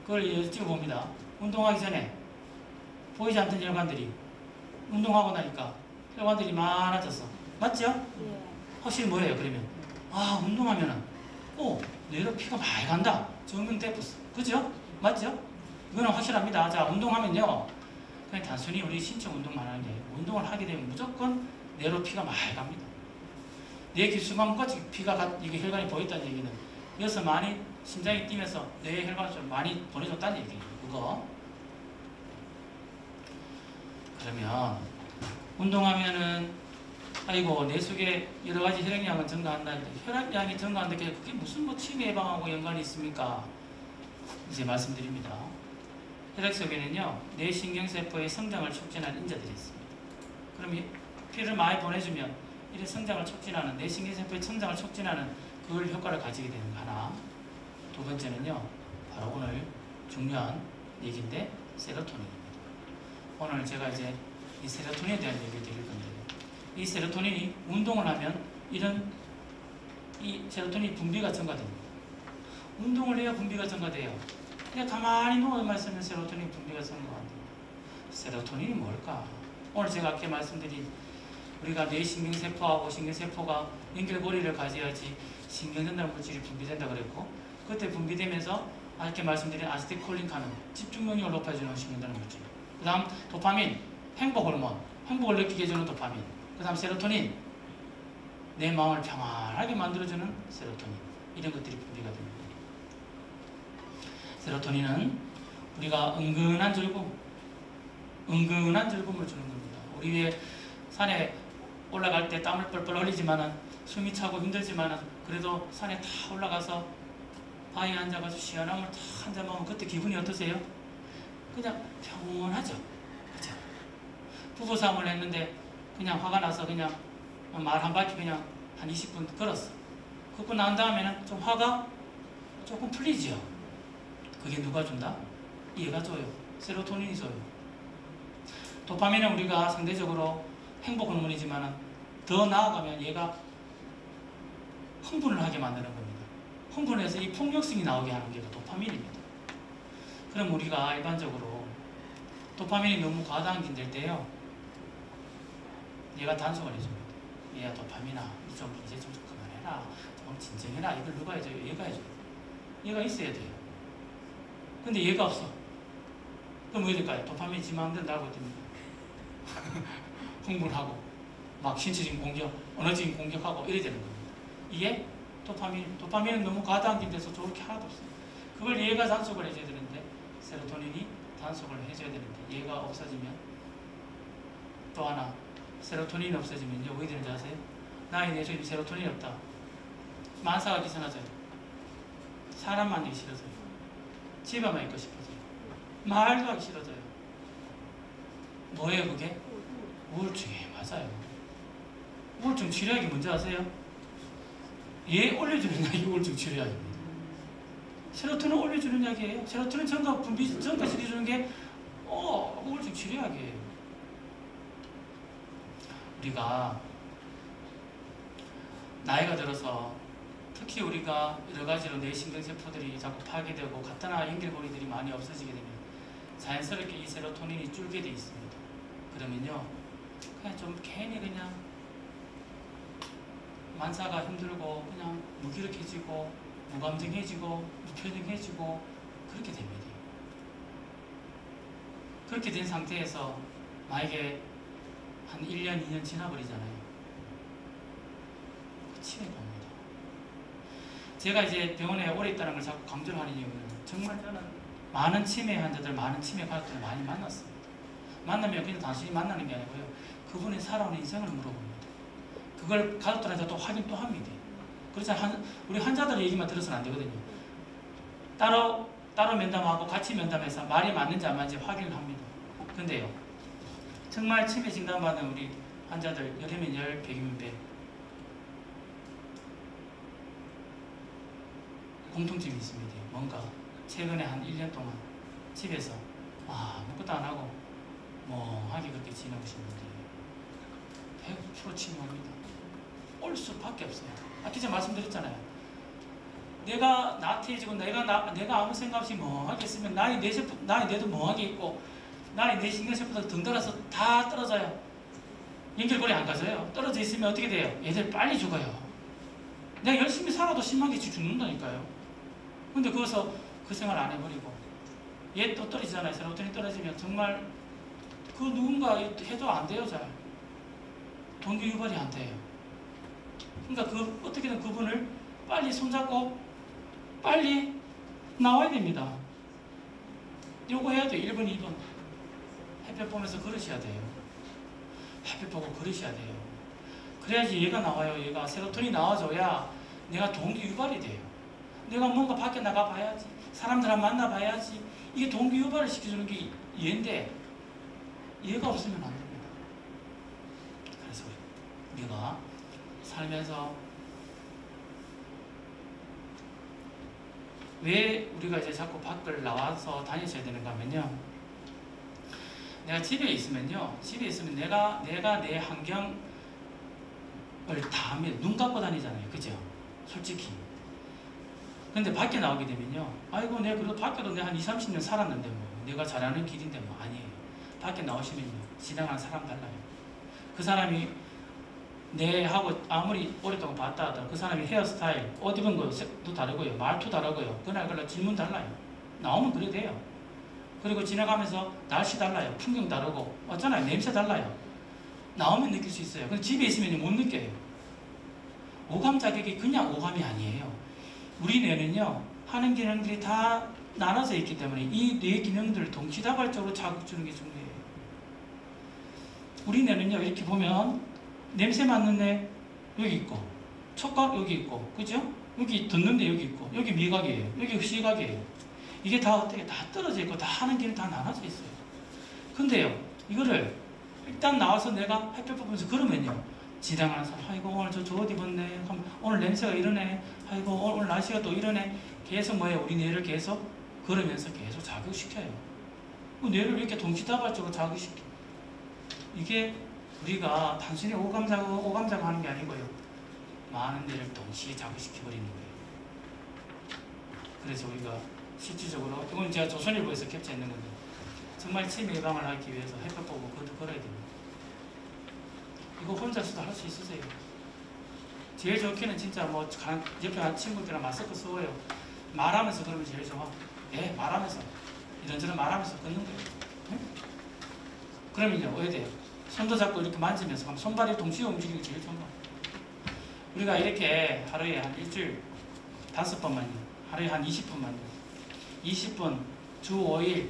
그걸 찍어봅니다. 운동하기 전에 보이지 않던 혈관들이 운동하고 나니까 혈관들이 많아졌어. 맞죠? 네. 확실히 뭐예요, 그러면? 아, 운동하면은 뇌로 피가 많이 간다. 정근대포스. 그죠? 맞죠? 그거는 확실합니다. 자, 운동하면요. 그냥 단순히 우리 신체 운동만 하는 게 아니고 운동을 하게 되면 무조건 뇌로 피가 많이 갑니다. 뇌 깊숙함까지 피가 이게 혈관이 보였다는 얘기는 여기서 많이 심장이 뛰면서 뇌 혈관을 좀 많이 보내줬다는 얘기예요. 그거. 그러면 운동하면은 아이고 뇌 속에 여러 가지 혈액량은 증가한다. 혈액량이 증가한다는데 그게 무슨 뭐 치매 예방하고 연관이 있습니까? 이제 말씀드립니다. 혈액 속에는요 뇌 신경세포의 성장을 촉진하는 인자들이 있습니다. 그럼 피를 많이 보내주면 이런 성장을 촉진하는 뇌 신경세포의 성장을 촉진하는 그걸 효과를 가지게 되는 거 하나. 두 번째는요 바로 오늘 중요한 얘기인데 세로토닌입니다. 오늘 제가 이제 이 세로토닌에 대한 얘기를 드릴 건데요. 이 세로토닌이 운동을 하면 이 세로토닌 분비가 증가됩니다. 운동을 해야 분비가 증가돼요. 그냥 가만히 누워만 있으면 세로토닌 분비가 증가합니다. 세로토닌이 뭘까? 오늘 제가 아까 말씀드린 우리가 뇌 신경세포하고 신경세포가 연결고리를 가져야지 신경전달 물질이 분비된다 그랬고 그때 분비되면서 아까 말씀드린 아세틸콜린카는 집중 능력을 높여주는 신경전달 물질. 그 다음 도파민, 행복 호르몬, 행복을 느끼게 해주는 도파민. 그 다음 세로토닌, 내 마음을 평안하게 만들어주는 세로토닌. 이런 것들이 분비가 됩니다. 세로토닌은 우리가 은근한 즐거움을 주는 겁니다. 우리 왜 산에 올라갈 때 땀을 뻘뻘 흘리지만은 숨이 차고 힘들지만은 그래도 산에 다 올라가서 바위에 앉아가지고 시원함을 다 한잔 먹으면 그때 기분이 어떠세요? 그냥 평온하죠. 그죠? 부부싸움을 했는데 그냥 화가 나서 그냥 말 한 바퀴 그냥 한 20분 걸었어. 걷고 난 다음에는 좀 화가 조금 풀리지요. 그게 누가 준다? 얘가 줘요. 세로토닌이 줘요. 도파민은 우리가 상대적으로 행복 호르몬이지만 더 나아가면 얘가 흥분을 하게 만드는 겁니다. 흥분해서 이 폭력성이 나오게 하는 게 도파민입니다. 그럼 우리가 일반적으로 도파민이 너무 과다한긴될 때요. 얘가 단속을 해줍니다. 얘야 도파민아 이제 좀 그만해라. 좀 진정해라. 이걸 누가 해줘요? 얘가 해줘요. 얘가 있어야 돼요. 근데 얘가 없어. 그럼 왜 될까요? 도파민이 지 마음대로 나오고 됩니다. 흥분하고 막 신체적인 공격, 언어적인 공격하고 이래 되는 겁니다. 이게 도파민은 너무 과다한긴돼서 좋을 게 하나도 없어요. 그걸 얘가 단속을 해줘야 되는데 세로토닌이 단속을 해줘야 되는데 얘가 없어지면 또 하나 세로토닌이 없어지면요 어떻게 되는지 아세요? 나의 뇌에 세로토닌이 없다. 만사가 기선하져요. 사람 만나기 싫어져요. 집에만 있고 싶어져요. 말도 하기 싫어져요. 뭐예요 그게? 우울증이에요. 맞아요. 우울증 치료약이 뭔지 아세요? 얘 올려주는 약이 우울증 치료약입니다. 세로토닌 올려주는 약이에요. 세로토닌 증가시켜주는 게 우울증 치료약이에요. 우리가 나이가 들어서 특히 우리가 여러 가지로 뇌 신경세포들이 자꾸 파괴되고 같은 연결고리들이 많이 없어지게 되면 자연스럽게 이 세로토닌이 줄게 돼 있습니다. 그러면요 그냥 좀 괜히 그냥 만사가 힘들고 그냥 무기력해지고 무감정해지고 무표정해지고 그렇게 됩니다. 그렇게 된 상태에서 만약에 한 1년, 2년 지나버리잖아요. 치매 봅니다. 제가 이제 병원에 오래 있다는 걸 자꾸 강조를 하는 이유는 정말 저는 많은 치매 환자들, 많은 치매 가족들을 많이 만났습니다. 만나면 그냥 단순히 만나는 게 아니고요. 그분의 살아온 인생을 물어봅니다. 그걸 가족들한테 또 확인 또 합니다. 그렇지 우리 환자들 얘기만 들어서는 안 되거든요. 따로 면담하고 같이 면담해서 말이 맞는지 안 맞는지 확인을 합니다. 근데요, 정말 치매 진단받은 우리 환자들 10이면 10, 100이면 100 공통점이 있습니다. 뭔가 최근에 한 1년 동안 집에서 아무것도 안 하고 멍하게 그렇게 지내오신 분들이 100% 치매합니다. 올 수밖에 없어요. 아까 제가 말씀드렸잖아요. 내가 나태해지고 내가 아무 생각 없이 멍하게 있으면 나의 뇌도 멍하게 있고 나의 뇌 신경세포도 덩달아서 다 떨어져요. 연결고리 안 가져요. 떨어져 있으면 어떻게 돼요? 얘들 빨리 죽어요. 내가 열심히 살아도 심하게 죽는다니까요. 근데 거기서 그 생활 안 해버리고 얘 또 떨어지잖아요. 세로토닌 떨어지면 정말 그 누군가 해도 안 돼요. 잘 동기 유발이 안 돼요. 그러니까 그 어떻게든 그분을 빨리 손잡고 빨리 나와야 됩니다. 요거 해야 돼요. 1번 2번 햇볕 보면서 걸으셔야 돼요. 햇볕 보고 걸으셔야 돼요. 그래야지 얘가 나와요. 얘가 세로토닌이 나와줘야 내가 동기 유발이 돼요. 내가 뭔가 밖에 나가 봐야지, 사람들하고 만나 봐야지. 이게 동기 유발을 시켜주는 게 얘인데 얘가 없으면 안 됩니다. 그래서 우리가 살면서 왜 우리가 이제 자꾸 밖을 나와서 다니셔야 되는가 하면요, 내가 집에 있으면 내가 내 환경을 다 합니다. 눈 감고 다니잖아요. 그죠? 솔직히. 근데 밖에 나오게 되면요, 아이고 내가 그래도 밖에도 내가 한 20, 30년 살았는데 뭐 내가 잘하는 길인데 뭐 아니에요. 밖에 나오시면요, 지나가는 사람 달라요. 그 사람이 내하고 아무리 오랫동안 봤다 하더라도 그 사람이 헤어스타일, 옷 입은 것도 다르고요, 말투 다르고요, 그날 질문 달라요. 나오면 그래 돼요. 그리고 지나가면서 날씨 달라요, 풍경 다르고, 맞잖아요, 냄새 달라요. 나오면 느낄 수 있어요. 근데 집에 있으면 못 느껴요. 오감 자격이 그냥 오감이 아니에요. 우리 뇌는요, 하는 기능들이 다 나눠져 있기 때문에 이 뇌 기능들을 동시다발적으로 자극 주는 게 중요해요. 우리 뇌는요, 이렇게 보면 냄새 맡는 애 여기 있고, 촉각 여기 있고, 그죠? 여기 듣는 데 여기 있고, 여기 미각이에요, 여기 시각이에요. 이게 다 어떻게 다 떨어져 있고 다 하는 기능 다 나눠져 있어요. 근데요, 이거를 일단 나와서 내가 햇볕 보면서 그러면요, 지나가는 사람, 아이고 오늘 저 옷 입었네, 오늘 냄새가 이러네, 아이고 오늘 날씨가 또 이러네. 계속 뭐예요? 우리 뇌를 계속 그러면서 계속 자극시켜요. 뇌를 이렇게 동시다발적으로 자극시켜. 이게 우리가 단순히 오감자고 하는 게 아니고요, 많은 뇌를 동시에 자극시켜버리는 거예요. 그래서 우리가 실질적으로, 이건 제가 조선일보에서 캡처했는 건데, 정말 치매 예방을 하기 위해서 햇볕 보고 그것도 걸어야 됩니다. 이거 혼자서도 할 수 있으세요. 제일 좋게는 진짜 뭐 옆에 친구들이랑 마스크 써요. 말하면서 그러면 제일 좋아. 네, 말하면서 이런저런 말하면서 걷는 거예요. 네? 그러면요, 왜 돼요? 손도 잡고 이렇게 만지면서 그럼 손발이 동시에 움직이는 게 제일 좋은 거예요. 우리가 이렇게 하루에 한 일주일 5번만요, 하루에 한 20분만요, 20분 주 5일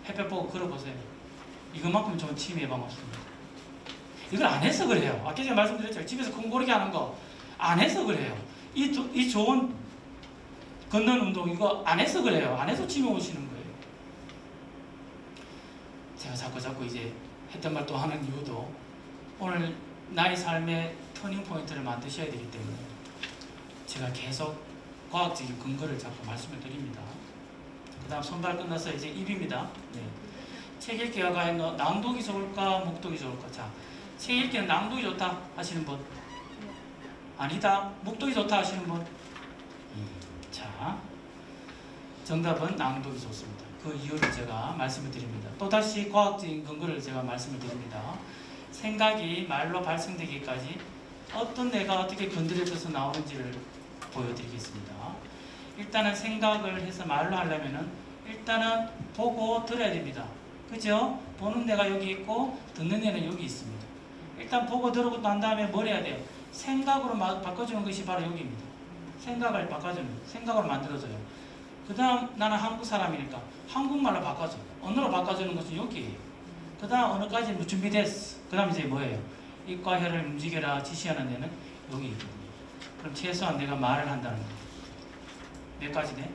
햇볕 보고 걸어보세요. 이것만큼 좋은 치매 예방 없습니다. 이걸 안 해서 그래요. 아까 제가 말씀드렸죠. 집에서 콩고르기 하는 거 안 해서 그래요. 이 좋은 걷는 운동 이거 안 해서 그래요. 안 해서 치매 오시는 거예요. 제가 자꾸 이제 했던 말 또 하는 이유도, 오늘 나의 삶의 터닝 포인트를 만드셔야 되기 때문에 제가 계속 과학적인 근거를 자꾸 말씀을 드립니다. 그 다음 손발 끝나서 이제 입입니다. 네. 책 읽기가 과연 낭독이 좋을까 목독이 좋을까? 자, 책 읽기는 낭독이 좋다 하시는 분, 아니다 목독이 좋다 하시는 분. 자, 정답은 낭독이 좋습니다. 그 이유를 제가 말씀을 드립니다. 또다시 과학적인 근거를 제가 말씀을 드립니다. 생각이 말로 발생되기까지 어떤 뇌가 어떻게 건드려져서 나오는지를 보여드리겠습니다. 일단은 생각을 해서 말로 하려면은 일단은 보고 들어야 됩니다. 그죠? 보는 뇌가 여기 있고 듣는 뇌는 여기 있습니다. 일단 보고 들고 난 다음에 뭘 해야 돼요? 생각으로 바꿔주는 것이 바로 여기입니다. 생각을 바꿔주는, 생각으로 만들어줘요. 그 다음 나는 한국 사람이니까 한국말로 바꿔줘. 언어로 바꿔주는 것은 여기에요. 그 다음 언어까지 뭐 준비됐어. 그 다음 이제 뭐예요? 입과 혀를 움직여라 지시하는 데는 여기 있거든요. 그럼 최소한 내가 말을 한다는 거예요. 몇 가지네?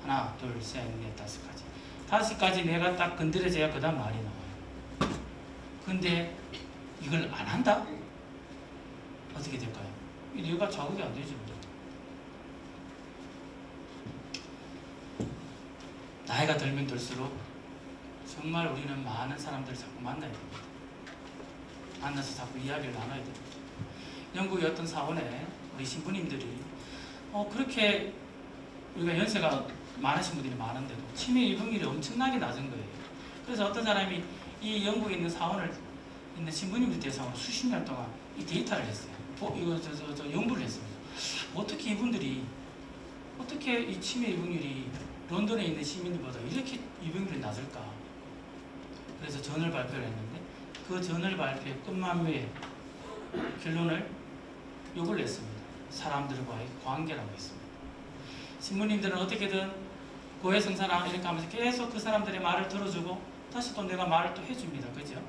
하나, 둘, 셋, 넷, 5가지. 5가지 내가 딱 건드려져야 그 다음 말이 나와요. 근데 이걸 안 한다? 어떻게 될까요? 이 뇌가 자극이 안 되죠. 나이가 들면 들수록 정말 우리는 많은 사람들을 자꾸 만나야 됩니다. 만나서 자꾸 이야기를 나눠야 됩니다. 영국의 어떤 사원에 우리 신부님들이 그렇게 우리가 연세가 많으신 분들이 많은데도 치매 예방률이 엄청나게 낮은 거예요. 그래서 어떤 사람이 이 영국에 있는 사원을 있는 신부님들 대상으로 수십 년 동안 이 데이터를 했어요. 연구를 했습니다. 어떻게 이분들이 어떻게 이 치매 예방률이 런던에 있는 시민들보다 이렇게 이병률이 낮을까? 그래서 전을 발표를 했는데 그 전을 발표의 끝만무에 결론을 욕을 냈습니다. 사람들과의 관계라고 했습니다. 신부님들은 어떻게든 고해성사나 이렇게 하면서 계속 그 사람들의 말을 들어주고 다시 또 내가 말을 또 해줍니다. 그죠?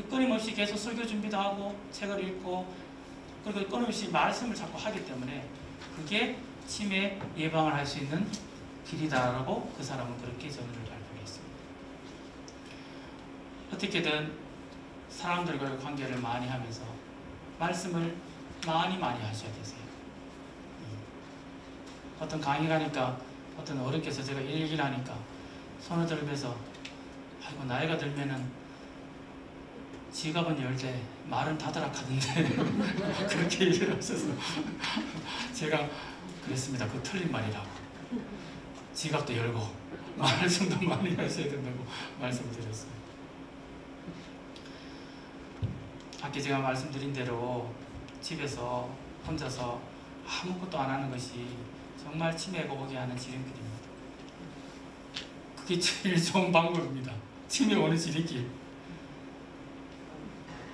끊임없이 계속 설교 준비도 하고 책을 읽고 그리고 끊임없이 말씀을 자꾸 하기 때문에 그게 치매 예방을 할 수 있는 길이다라고 그 사람은 그렇게 전을 발표했습니다. 어떻게든 사람들과의 관계를 많이 하면서 말씀을 많이 하셔야 되세요. 어떤 강의 가니까 어떤 어른께서 제가 얘기를 하니까 손을 들면서 아이고 나이가 들면은 지갑은 열 때 말은 닫으라 하던데 그렇게 얘기를 하셔서 제가 그랬습니다. 그 틀린 말이라고. 지갑도 열고 말씀도 많이 하셔야 된다고 말씀드렸어요. 아까 제가 말씀드린 대로 집에서 혼자서 아무것도 안 하는 것이 정말 치매가 오게 하는 지름길입니다. 그게 제일 좋은 방법입니다. 치매 오는 지름길.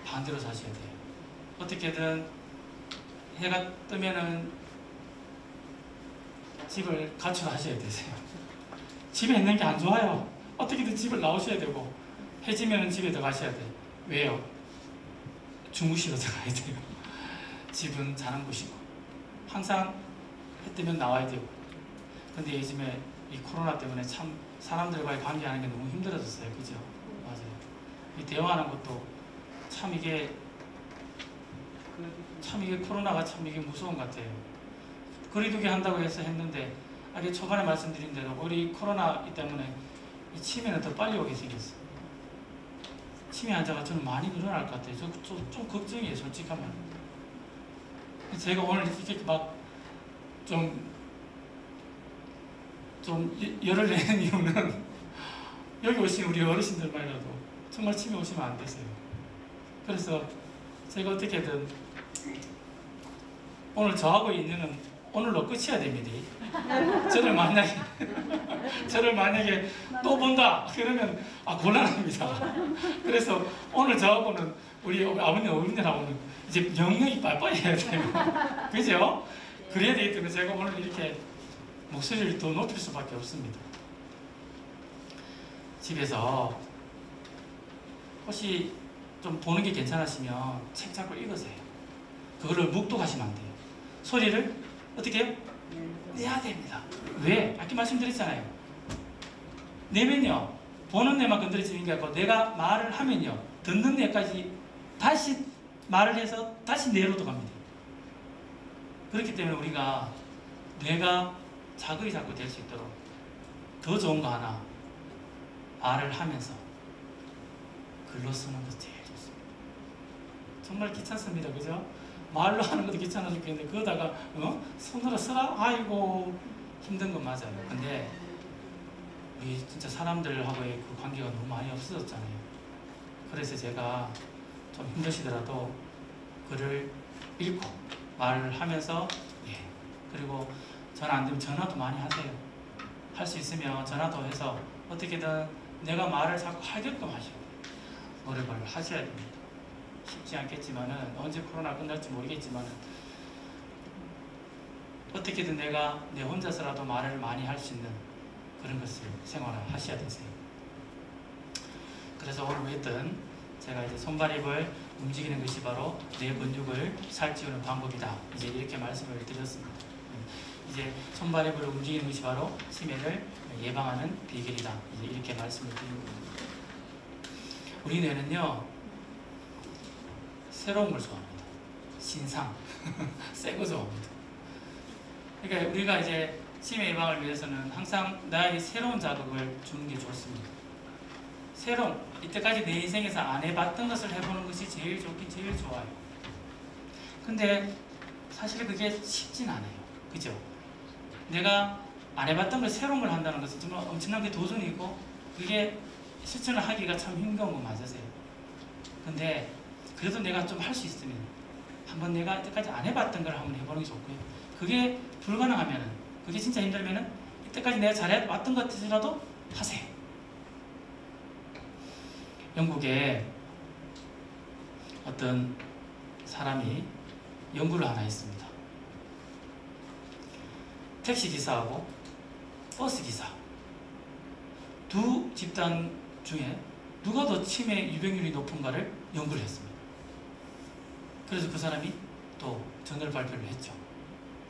반대로 사셔야 돼요. 어떻게든 해가 뜨면은 집을 가출하셔야 되세요. 집에 있는 게 안 좋아요. 어떻게든 집을 나오셔야 되고 해지면은 집에 들어가셔야 돼요. 왜요? 주무시러 들어가야 돼요. 집은 자는 곳이고 항상 해 뜨면 나와야 되고. 근데 요즘에 이 코로나 때문에 참 사람들과의 관계하는 게 너무 힘들어졌어요. 그죠? 맞아요. 이 대화하는 것도 참 이게 코로나가 참 이게 무서운 것 같아요. 거리두기 한다고 해서 했는데 아까 초반에 말씀드린 대로 우리 코로나 때문에 이 치매는 더 빨리 오게 생겼어요. 치매 환자가 저는 많이 늘어날 것 같아요. 좀 걱정이에요, 솔직하면. 제가 오늘 이렇게 막 좀 열을 내는 이유는 여기 오신 우리 어르신들만이라도 정말 치매 오시면 안 되세요. 그래서 제가 어떻게든 오늘 저하고 있는 오늘로 끝이어야 됩니다. 저를 만약에 또 본다 그러면 곤란합니다. 그래서 오늘 저하고는 우리 아버님 어머님하고는 이제 영영이 빨빨 해야 돼요. 그죠? 그래야 되기 때문에 제가 오늘 이렇게 목소리를 더 높일 수밖에 없습니다. 집에서 혹시 좀 보는 게 괜찮으시면 책 잡고 읽으세요. 그거를 묵독하시면 안 돼요. 소리를 어떻게 해요? 내야 됩니다. 왜? 아까 말씀드렸잖아요. 내면요, 보는 내만 건드려지는 게 아니고 내가 말을 하면요, 듣는 내까지 다시 말을 해서 다시 내로 들어갑니다. 그렇기 때문에 우리가 뇌가 자극이 자꾸 될 수 있도록 더 좋은 거 하나, 말을 하면서 글로 쓰는 것이 제일 좋습니다. 정말 귀찮습니다. 그죠? 말로 하는 것도 귀찮아 죽겠는데 그거다가 손으로 쓰라? 아이고 힘든 건 맞아요. 근데 우리 진짜 사람들하고의 그 관계가 너무 많이 없어졌잖아요. 그래서 제가 좀 힘드시더라도 글을 읽고 말을 하면서 그리고 전화 안 되면 전화도 많이 하세요. 할 수 있으면 전화도 해서 어떻게든 내가 말을 자꾸 하게끔 하셔야 돼요. 노력을 하셔야 됩니다. 쉽지 않겠지만은 언제 코로나 끝날지 모르겠지만은 어떻게든 내가 내 혼자서라도 말을 많이 할 수 있는 그런 것을 생활을 하셔야 되세요. 그래서 오늘 어쨌든 제가 이제 손발입을 움직이는 것이 바로 내 근육을 살찌우는 방법이다. 이제 이렇게 말씀을 드렸습니다. 이제 손발입을 움직이는 것이 바로 치매를 예방하는 비결이다. 이제 이렇게 말씀을 드리는 겁니다. 우리 뇌는요, 새로운 걸 좋아합니다. 신상, 새 거 좋아합니다. 그러니까 우리가 이제 치매 예방을 위해서는 항상 나에게 새로운 자극을 주는 게 좋습니다. 새로운, 이때까지 내 인생에서 안 해봤던 것을 해보는 것이 제일 좋긴 제일 좋아요. 근데 사실 그게 쉽진 않아요. 그죠? 내가 안 해봤던 걸 새로운 걸 한다는 것은 정말 엄청나게 도전이고 그게 실천을 하기가 참 힘겨운 거 맞으세요. 근데 그래도 내가 좀 할 수 있으면 한번 내가 이때까지 안 해봤던 걸 한번 해보는 게 좋고요. 그게 불가능하면은, 그게 진짜 힘들면은 이때까지 내가 잘해왔던 것들이라도 하세요. 영국에 어떤 사람이 연구를 하나 했습니다. 택시기사하고 버스기사 두 집단 중에 누가 더 치매 유병률이 높은가를 연구를 했습니다. 그래서 그 사람이 또 저널 발표를 했죠.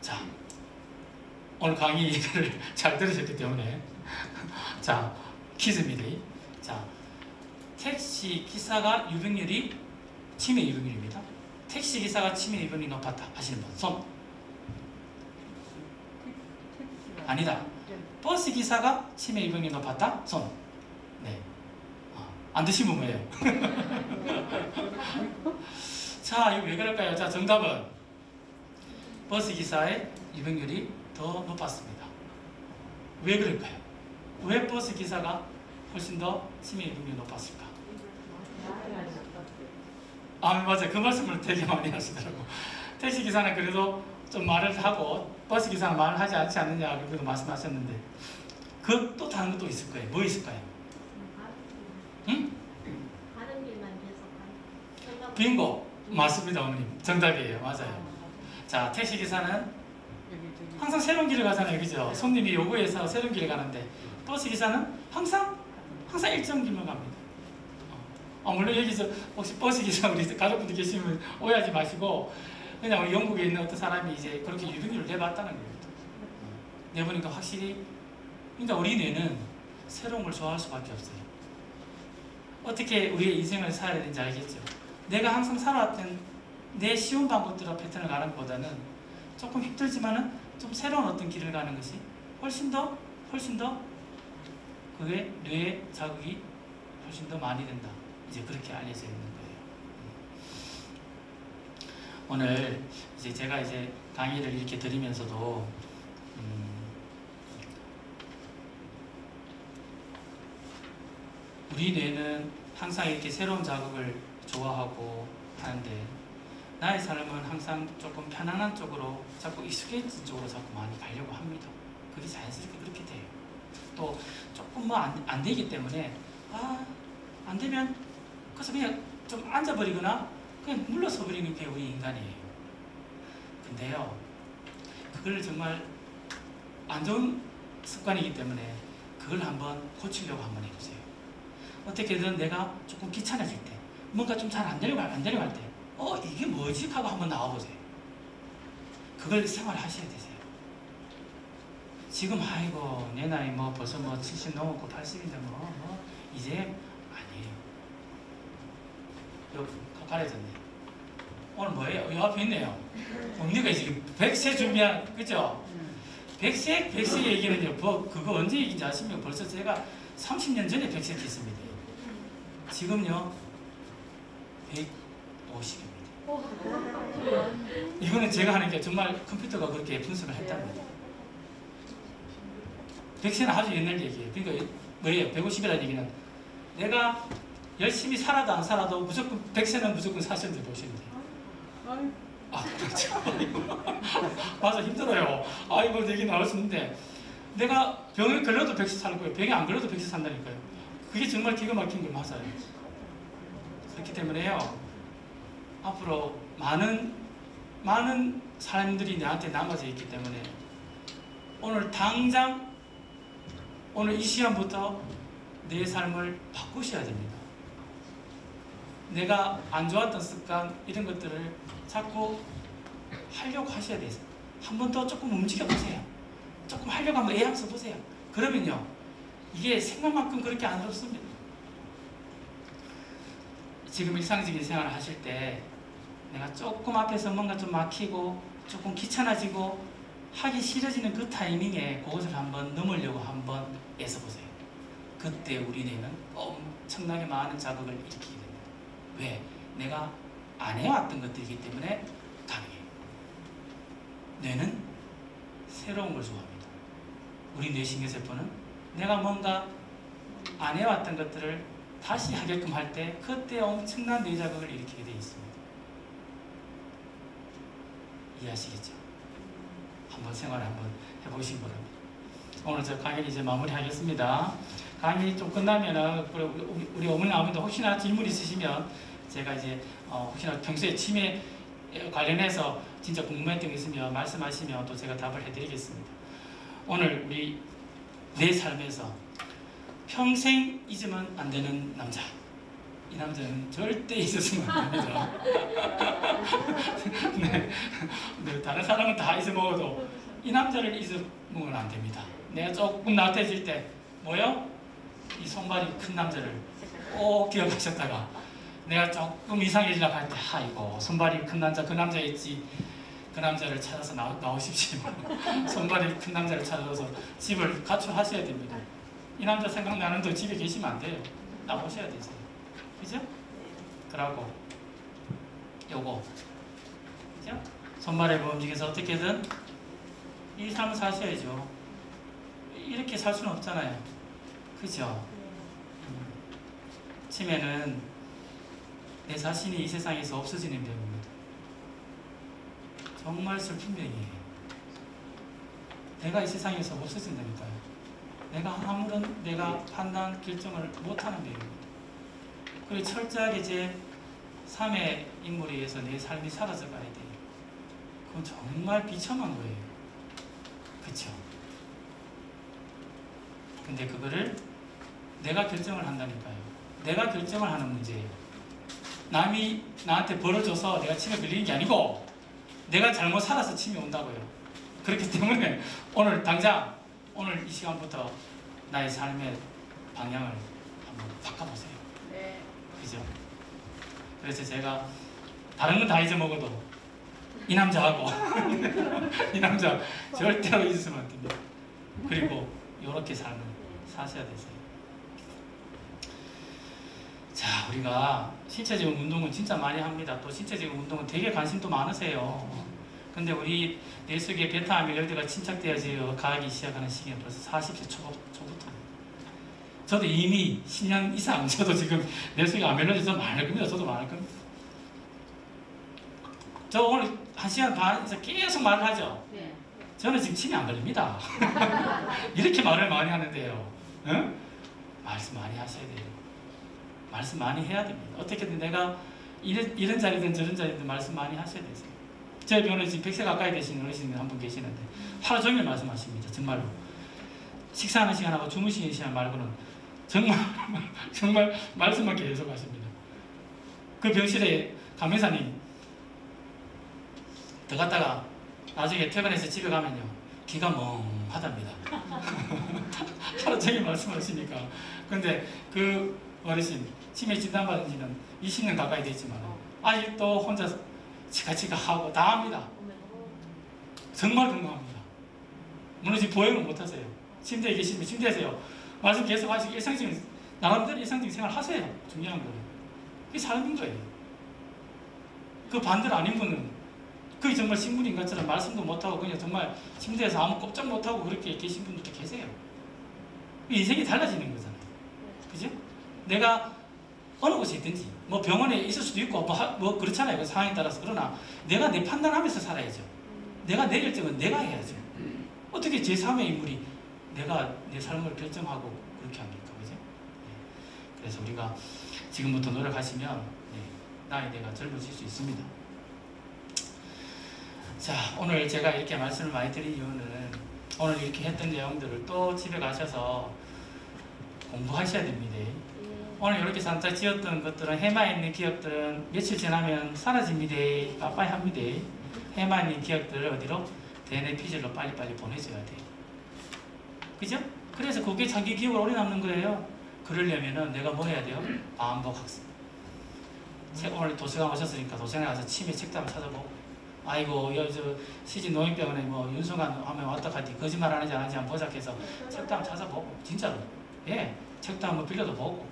자, 오늘 강의를 잘 들으셨기 때문에 자, 퀴즈입니다. 자, 택시기사가 유병률이 치매 유병률입니다. 택시기사가 치매 유병률이 높았다 하시는 분 손. 아니다. 버스기사가 치매 유병률이 높았다 손. 네. 안 드신 분 뭐예요? 자, 이거 왜 그럴까요? 자, 정답은 버스기사의 유병률이 더 높았습니다. 왜 그럴까요? 왜 버스기사가 훨씬 더 치매 유병률이 높았을까? 아, 맞아요. 그 말씀을 되게 많이 하시더라고. 택시기사는 그래도 좀 말을 하고 버스기사는 말을 하지 않지 않느냐 그렇게 말씀하셨는데 그 또 다른 것도 있을 거예요. 뭐 있을까요? 응? 가는 길만 계속 빙고! 맞습니다, 어머님. 정답이에요. 맞아요. 자, 택시기사는 항상 새로운 길을 가잖아요. 그죠? 손님이 요구해서 새로운 길을 가는데 버스기사는 항상 일정 길만 갑니다. 물론 여기서 혹시 버스기사 우리 가족분들 계시면 오해하지 마시고 그냥 우리 영국에 있는 어떤 사람이 이제 그렇게 유병률을 내봤다는 겁니다. 내보니까 확실히 그러니까 우리 뇌는 새로운 걸 좋아할 수밖에 없어요. 어떻게 우리의 인생을 살아야 되는지 알겠죠? 내가 항상 살아왔던 내 쉬운 방법대로 패턴을 가는 것보다는 조금 힘들지만은 좀 새로운 어떤 길을 가는 것이 훨씬 더 그게 뇌의 자극이 훨씬 더 많이 된다. 이제 그렇게 알려져 있는 거예요. 오늘 이제 제가 이제 강의를 이렇게 드리면서도 우리 뇌는 항상 이렇게 새로운 자극을 좋아하고 하는데 나의 삶은 항상 조금 편안한 쪽으로 자꾸 익숙해진 쪽으로 자꾸 많이 가려고 합니다. 그게 자연스럽게 그렇게 돼요. 또 조금 뭐 안 되기 때문에 안 되면 그래서 그냥 좀 앉아버리거나 그냥 물러서 버리는 게 우리 인간이에요. 근데요, 그걸 정말 안 좋은 습관이기 때문에 그걸 한번 고치려고 한번 해보세요. 어떻게든 내가 조금 귀찮아질 때, 뭔가 좀 잘 안 되려고 할 때, 이게 뭐지? 하고 한번 나와보세요. 그걸 생활하셔야 되세요. 지금 아이고 내 나이 뭐 벌써 뭐 70 넘었고 80인데 이제 아니에요. 여기 가려졌네. 오늘 뭐예요? 요 앞에 있네요. 언니가 지금 100세 준비한 그죠? 100세 얘기는요. 그거 언제 얘기인지 아시면 벌써 제가 30년 전에 100세 했습니다. 지금요 150입니다. 이거는 제가 하는 게 정말 컴퓨터가 그렇게 분석을 했답니다. 100세는 아주 옛날 얘기예요. 그러니까 뭐예요? 150이라는 얘기는 내가 열심히 살아도 안 살아도 무조건 100세는 무조건 사셨는데 보시면 돼요. 그렇죠. 맞아, 힘들어요. 이거 얘기 나올 수 있는데 내가 병에 걸려도 100세 살 거예요. 병에 안 걸려도 100세 산다니까요. 그게 정말 기가 막힌 걸 맞아요. 그렇기 때문에요. 앞으로 많은 사람들이 나한테 남아져 있기 때문에 오늘 당장 오늘 이 시간부터 내 삶을 바꾸셔야 됩니다. 내가 안 좋았던 습관 이런 것들을 자꾸 하려고 하셔야 돼요. 한 번 더 조금 움직여 보세요. 조금 하려고 한번 애양 써보세요. 그러면요 이게 생각만큼 그렇게 안 어렵습니다. 지금 일상적인 생활을 하실 때 내가 조금 앞에서 뭔가 좀 막히고 조금 귀찮아지고 하기 싫어지는 그 타이밍에 그것을 한번 넘으려고 한번 애써보세요. 그때 우리 뇌는 엄청나게 많은 자극을 일으키게 됩니다. 왜? 내가 안 해왔던 것들이기 때문에 가능해요. 뇌는 새로운 걸 좋아합니다. 우리 뇌신경세포는 내가 뭔가 안 해왔던 것들을 다시 하게끔 할 때 그때 엄청난 뇌 자극을 일으키게 되어 있습니다. 이해하시겠죠? 한번 생활을 한번 해보시기 바랍니다. 오늘 저 강의 이제 마무리하겠습니다. 강의 좀 끝나면은 우리 어머니 아버님도 혹시나 질문 있으시면 제가 이제 혹시나 평소에 치매 관련해서 진짜 궁금했던 게 있으면 말씀하시면 또 제가 답을 해드리겠습니다. 오늘 우리 내 삶에서 평생 잊으면 안 되는 남자. 이 남자는 절대 잊었으면 안 됩니다. 네, 다른 사람은 다 잊어먹어도 이 남자를 잊어먹으면 안 됩니다. 내가 조금 나태해질 때 뭐요? 이 손발이 큰 남자를 꼭 기억하셨다가 내가 조금 이상해지려고 할 때 아이고 손발이 큰 남자 그 남자 있지 그 남자를 찾아서 나오십시오. 손발이 큰 남자를 찾아서 집을 가출하셔야 됩니다. 이 남자 생각나는 도 집에 계시면 안 돼요. 나오셔야 되세요. 그죠? 그러고 요거 그죠? 손발에 움직여서 어떻게든 이 삶을 사셔야죠. 이렇게 살 수는 없잖아요. 그죠? 치매는 내 자신이 이 세상에서 없어지는 병입니다. 정말 슬픈 병이에요. 내가 이 세상에서 없어진다니까요. 내가 아무런 내가 판단, 결정을 못하는 병입니다. 그리고 철저하게 제 3의 인물에 의해서 내 삶이 사라져 가야 돼요. 그건 정말 비참한 거예요. 그쵸? 근데 그거를 내가 결정을 한다니까요. 내가 결정을 하는 문제예요. 남이 나한테 벌을 줘서 내가 치매 걸리는 게 아니고 내가 잘못 살아서 치매 온다고요. 그렇기 때문에 오늘 당장 오늘 이 시간부터 나의 삶의 방향을 한번 바꿔보세요. 네. 그죠? 그래서 제가 다른 건 다 잊어먹어도 이 남자하고 이 남자 절대로 잊으면 안 됩니다. 그리고 이렇게 삶을 사셔야 되세요. 자, 우리가 신체적인 운동은 진짜 많이 합니다. 또 신체적인 운동은 되게 관심도 많으세요. 근데 우리 뇌 속에 베타 아밀로이드가 침착되어져 가기 시작하는 시기는 벌써 40세 초부터. 저도 이미 10년 이상 저도 지금 뇌 속에 아밀로이드 좀 많을 겁니다. 저도 많을 겁니다. 저 오늘 1시간 반에서 계속 말을 하죠. 네. 저는 지금 치매 안 걸립니다. 이렇게 말을 많이 하는데요. 응? 말씀 많이 하셔야 돼요. 말씀 많이 해야 됩니다. 어떻게든 내가 이런 자리든 저런 자리든 말씀 많이 하셔야 되세요. 제 병원에 지금 100세 가까이 되시는 어르신이 한 분 계시는데 하루 종일 말씀하십니다. 정말로. 식사하는 시간하고 주무시는 시간 말고는 정말 말씀만 계속 하십니다. 그 병실에 간호사님 들어갔다가 나중에 퇴근해서 집에 가면요. 귀가 멍하답니다. 하루 종일 말씀하시니까. 근데 그 어르신 치매 진단받은 지는 20년 가까이 됐지만 아직도 혼자 치카치카 하고 다 합니다. 정말 건강합니다. 물론 지금 보행은 못하세요. 침대에 계시면 침대에서요. 말씀 계속 하시고 일상적인 나름대로 일상적인 생활 하세요. 중요한 거예요. 그게 삶인 거예요. 그 반대로 아닌 분은 그게 정말 식물인 것처럼 말씀도 못하고 그냥 정말 침대에서 아무 꼼짝 못하고 그렇게 계신 분들도 계세요. 인생이 달라지는 거잖아요. 그죠? 내가 어느 곳에 있든지 뭐 병원에 있을 수도 있고 뭐 그렇잖아요. 그 상황에 따라서. 그러나 내가 내 판단하면서 살아야죠. 내가 내 결정은 내가 해야죠. 어떻게 제3의 인물이 내가 내 삶을 결정하고 그렇게 합니까? 그죠? 네. 그래서 우리가 지금부터 노력하시면 나이대가 젊어질 수 있습니다. 자, 오늘 제가 이렇게 말씀을 많이 드린 이유는 오늘 이렇게 했던 내용들을 또 집에 가셔서 공부하셔야 됩니다. 오늘 이렇게 산짝 지었던 것들은 해마에 있는 기억들은 며칠 지나면 사라집니다. 빠빠이 합니다. 해마에 있는 기억들을 어디로? DNA 피질로 빨리빨리 보내줘야 돼요. 그죠? 그래서 그게 자기 기억을 오래 남는 거예요. 그러려면은 내가 뭐 해야 돼요? 반복 학습. 오늘 도서관 오셨으니까 도서관에 가서 치매 책도 한번 찾아보고 아이고 저 시진 노인병원에 뭐 윤성환 하면 왔다 갔지 거짓말 하는지 안 하는지 한번 보자 해서 책도 한번 찾아보고 진짜로 예 책도 한번 빌려도 보고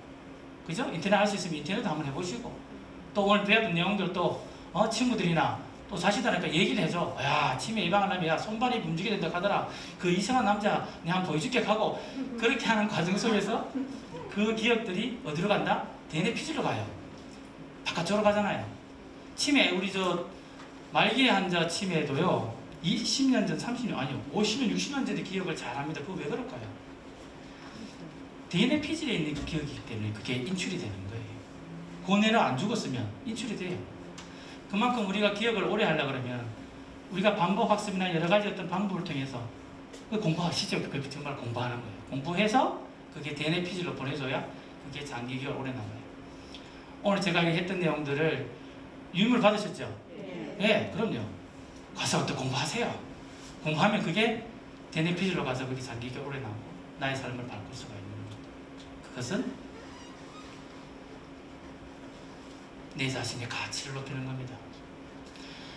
그죠? 인터넷 할 수 있으면 인터넷도 한번 해보시고 또 오늘 배웠던 내용들 또 친구들이나 또 자식들한테 얘기를 해줘. 야 치매 예방하려면 야 손발이 움직여야 된다 하더라. 그 이상한 남자 내가 한번 보여줄게 하고 그렇게 하는 과정 속에서 그 기억들이 어디로 간다? DNA 피질로 가요. 바깥쪽으로 가잖아요. 치매 우리 저 말기의 환자 치매도요. 20년 전, 30년 아니요 50년, 60년 전의 기억을 잘합니다. 그거 왜 그럴까요? DNA 피질에 있는 기억이기 때문에 그게 인출이 되는 거예요. 고뇌로 안 죽었으면 인출이 돼요. 그만큼 우리가 기억을 오래 하려고 그러면 우리가 반복 학습이나 여러 가지 어떤 방법을 통해서 공부하시죠. 그걸 정말 공부하는 거예요. 공부해서 그게 DNA 피질로 보내줘야 그게 장기 기억 오래 남아요. 오늘 제가 했던 내용들을 유임을 받으셨죠? 네, 그럼요. 가서 또 공부하세요. 공부하면 그게 DNA 피질로 가서 그게 장기 기억 오래 남고 나의 삶을 바꿀 수가 있는 겁니다. 그것은 내 자신의 가치를 높이는 겁니다.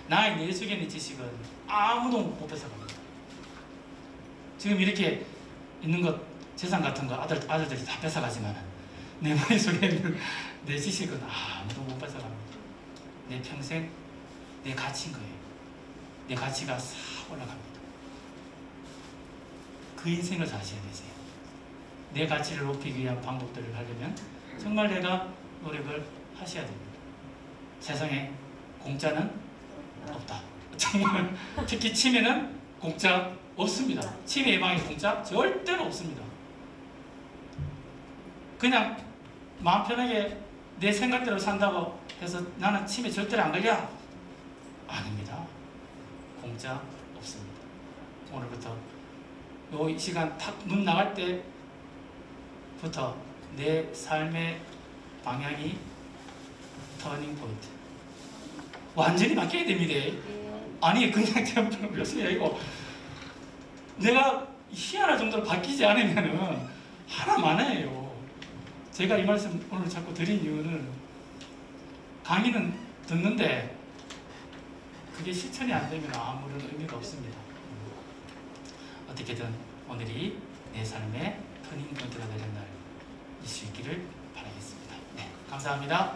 나의 뇌 속에 있는 지식은 아무도 못 뺏어갑니다. 지금 이렇게 있는 것, 재산 같은 거 아들들이 다 뺏어가지만 내 머릿속에 있는 내 지식은 아무도 못 뺏어갑니다. 내 평생 내 가치인 거예요. 내 가치가 싹 올라갑니다. 그 인생을 사셔야 되세요. 내 가치를 높이기 위한 방법들을 하려면 정말 내가 노력을 하셔야 됩니다. 세상에 공짜는 없다. 정말 특히 치매는 공짜 없습니다. 치매 예방에 공짜 절대로 없습니다. 그냥 마음 편하게 내 생각대로 산다고 해서 나는 치매 절대로 안 걸려? 아닙니다. 공짜 없습니다. 오늘부터 이 시간 탁 문 나갈 때부터 내 삶의 방향이 터닝 포인트 완전히 바뀌어야 됩니다. 아니 그냥 제가 무슨 얘기고 내가 희한할 정도로 바뀌지 않으면은 하나 많아요. 제가 이 말씀 오늘 자꾸 드린 이유는 강의는 듣는데 그게 실천이 안 되면 아무런 의미가 없습니다. 어떻게든 오늘이 내 삶의 터닝 포인트가 되는 날일 수 있기를 바라겠습니다. 네, 감사합니다.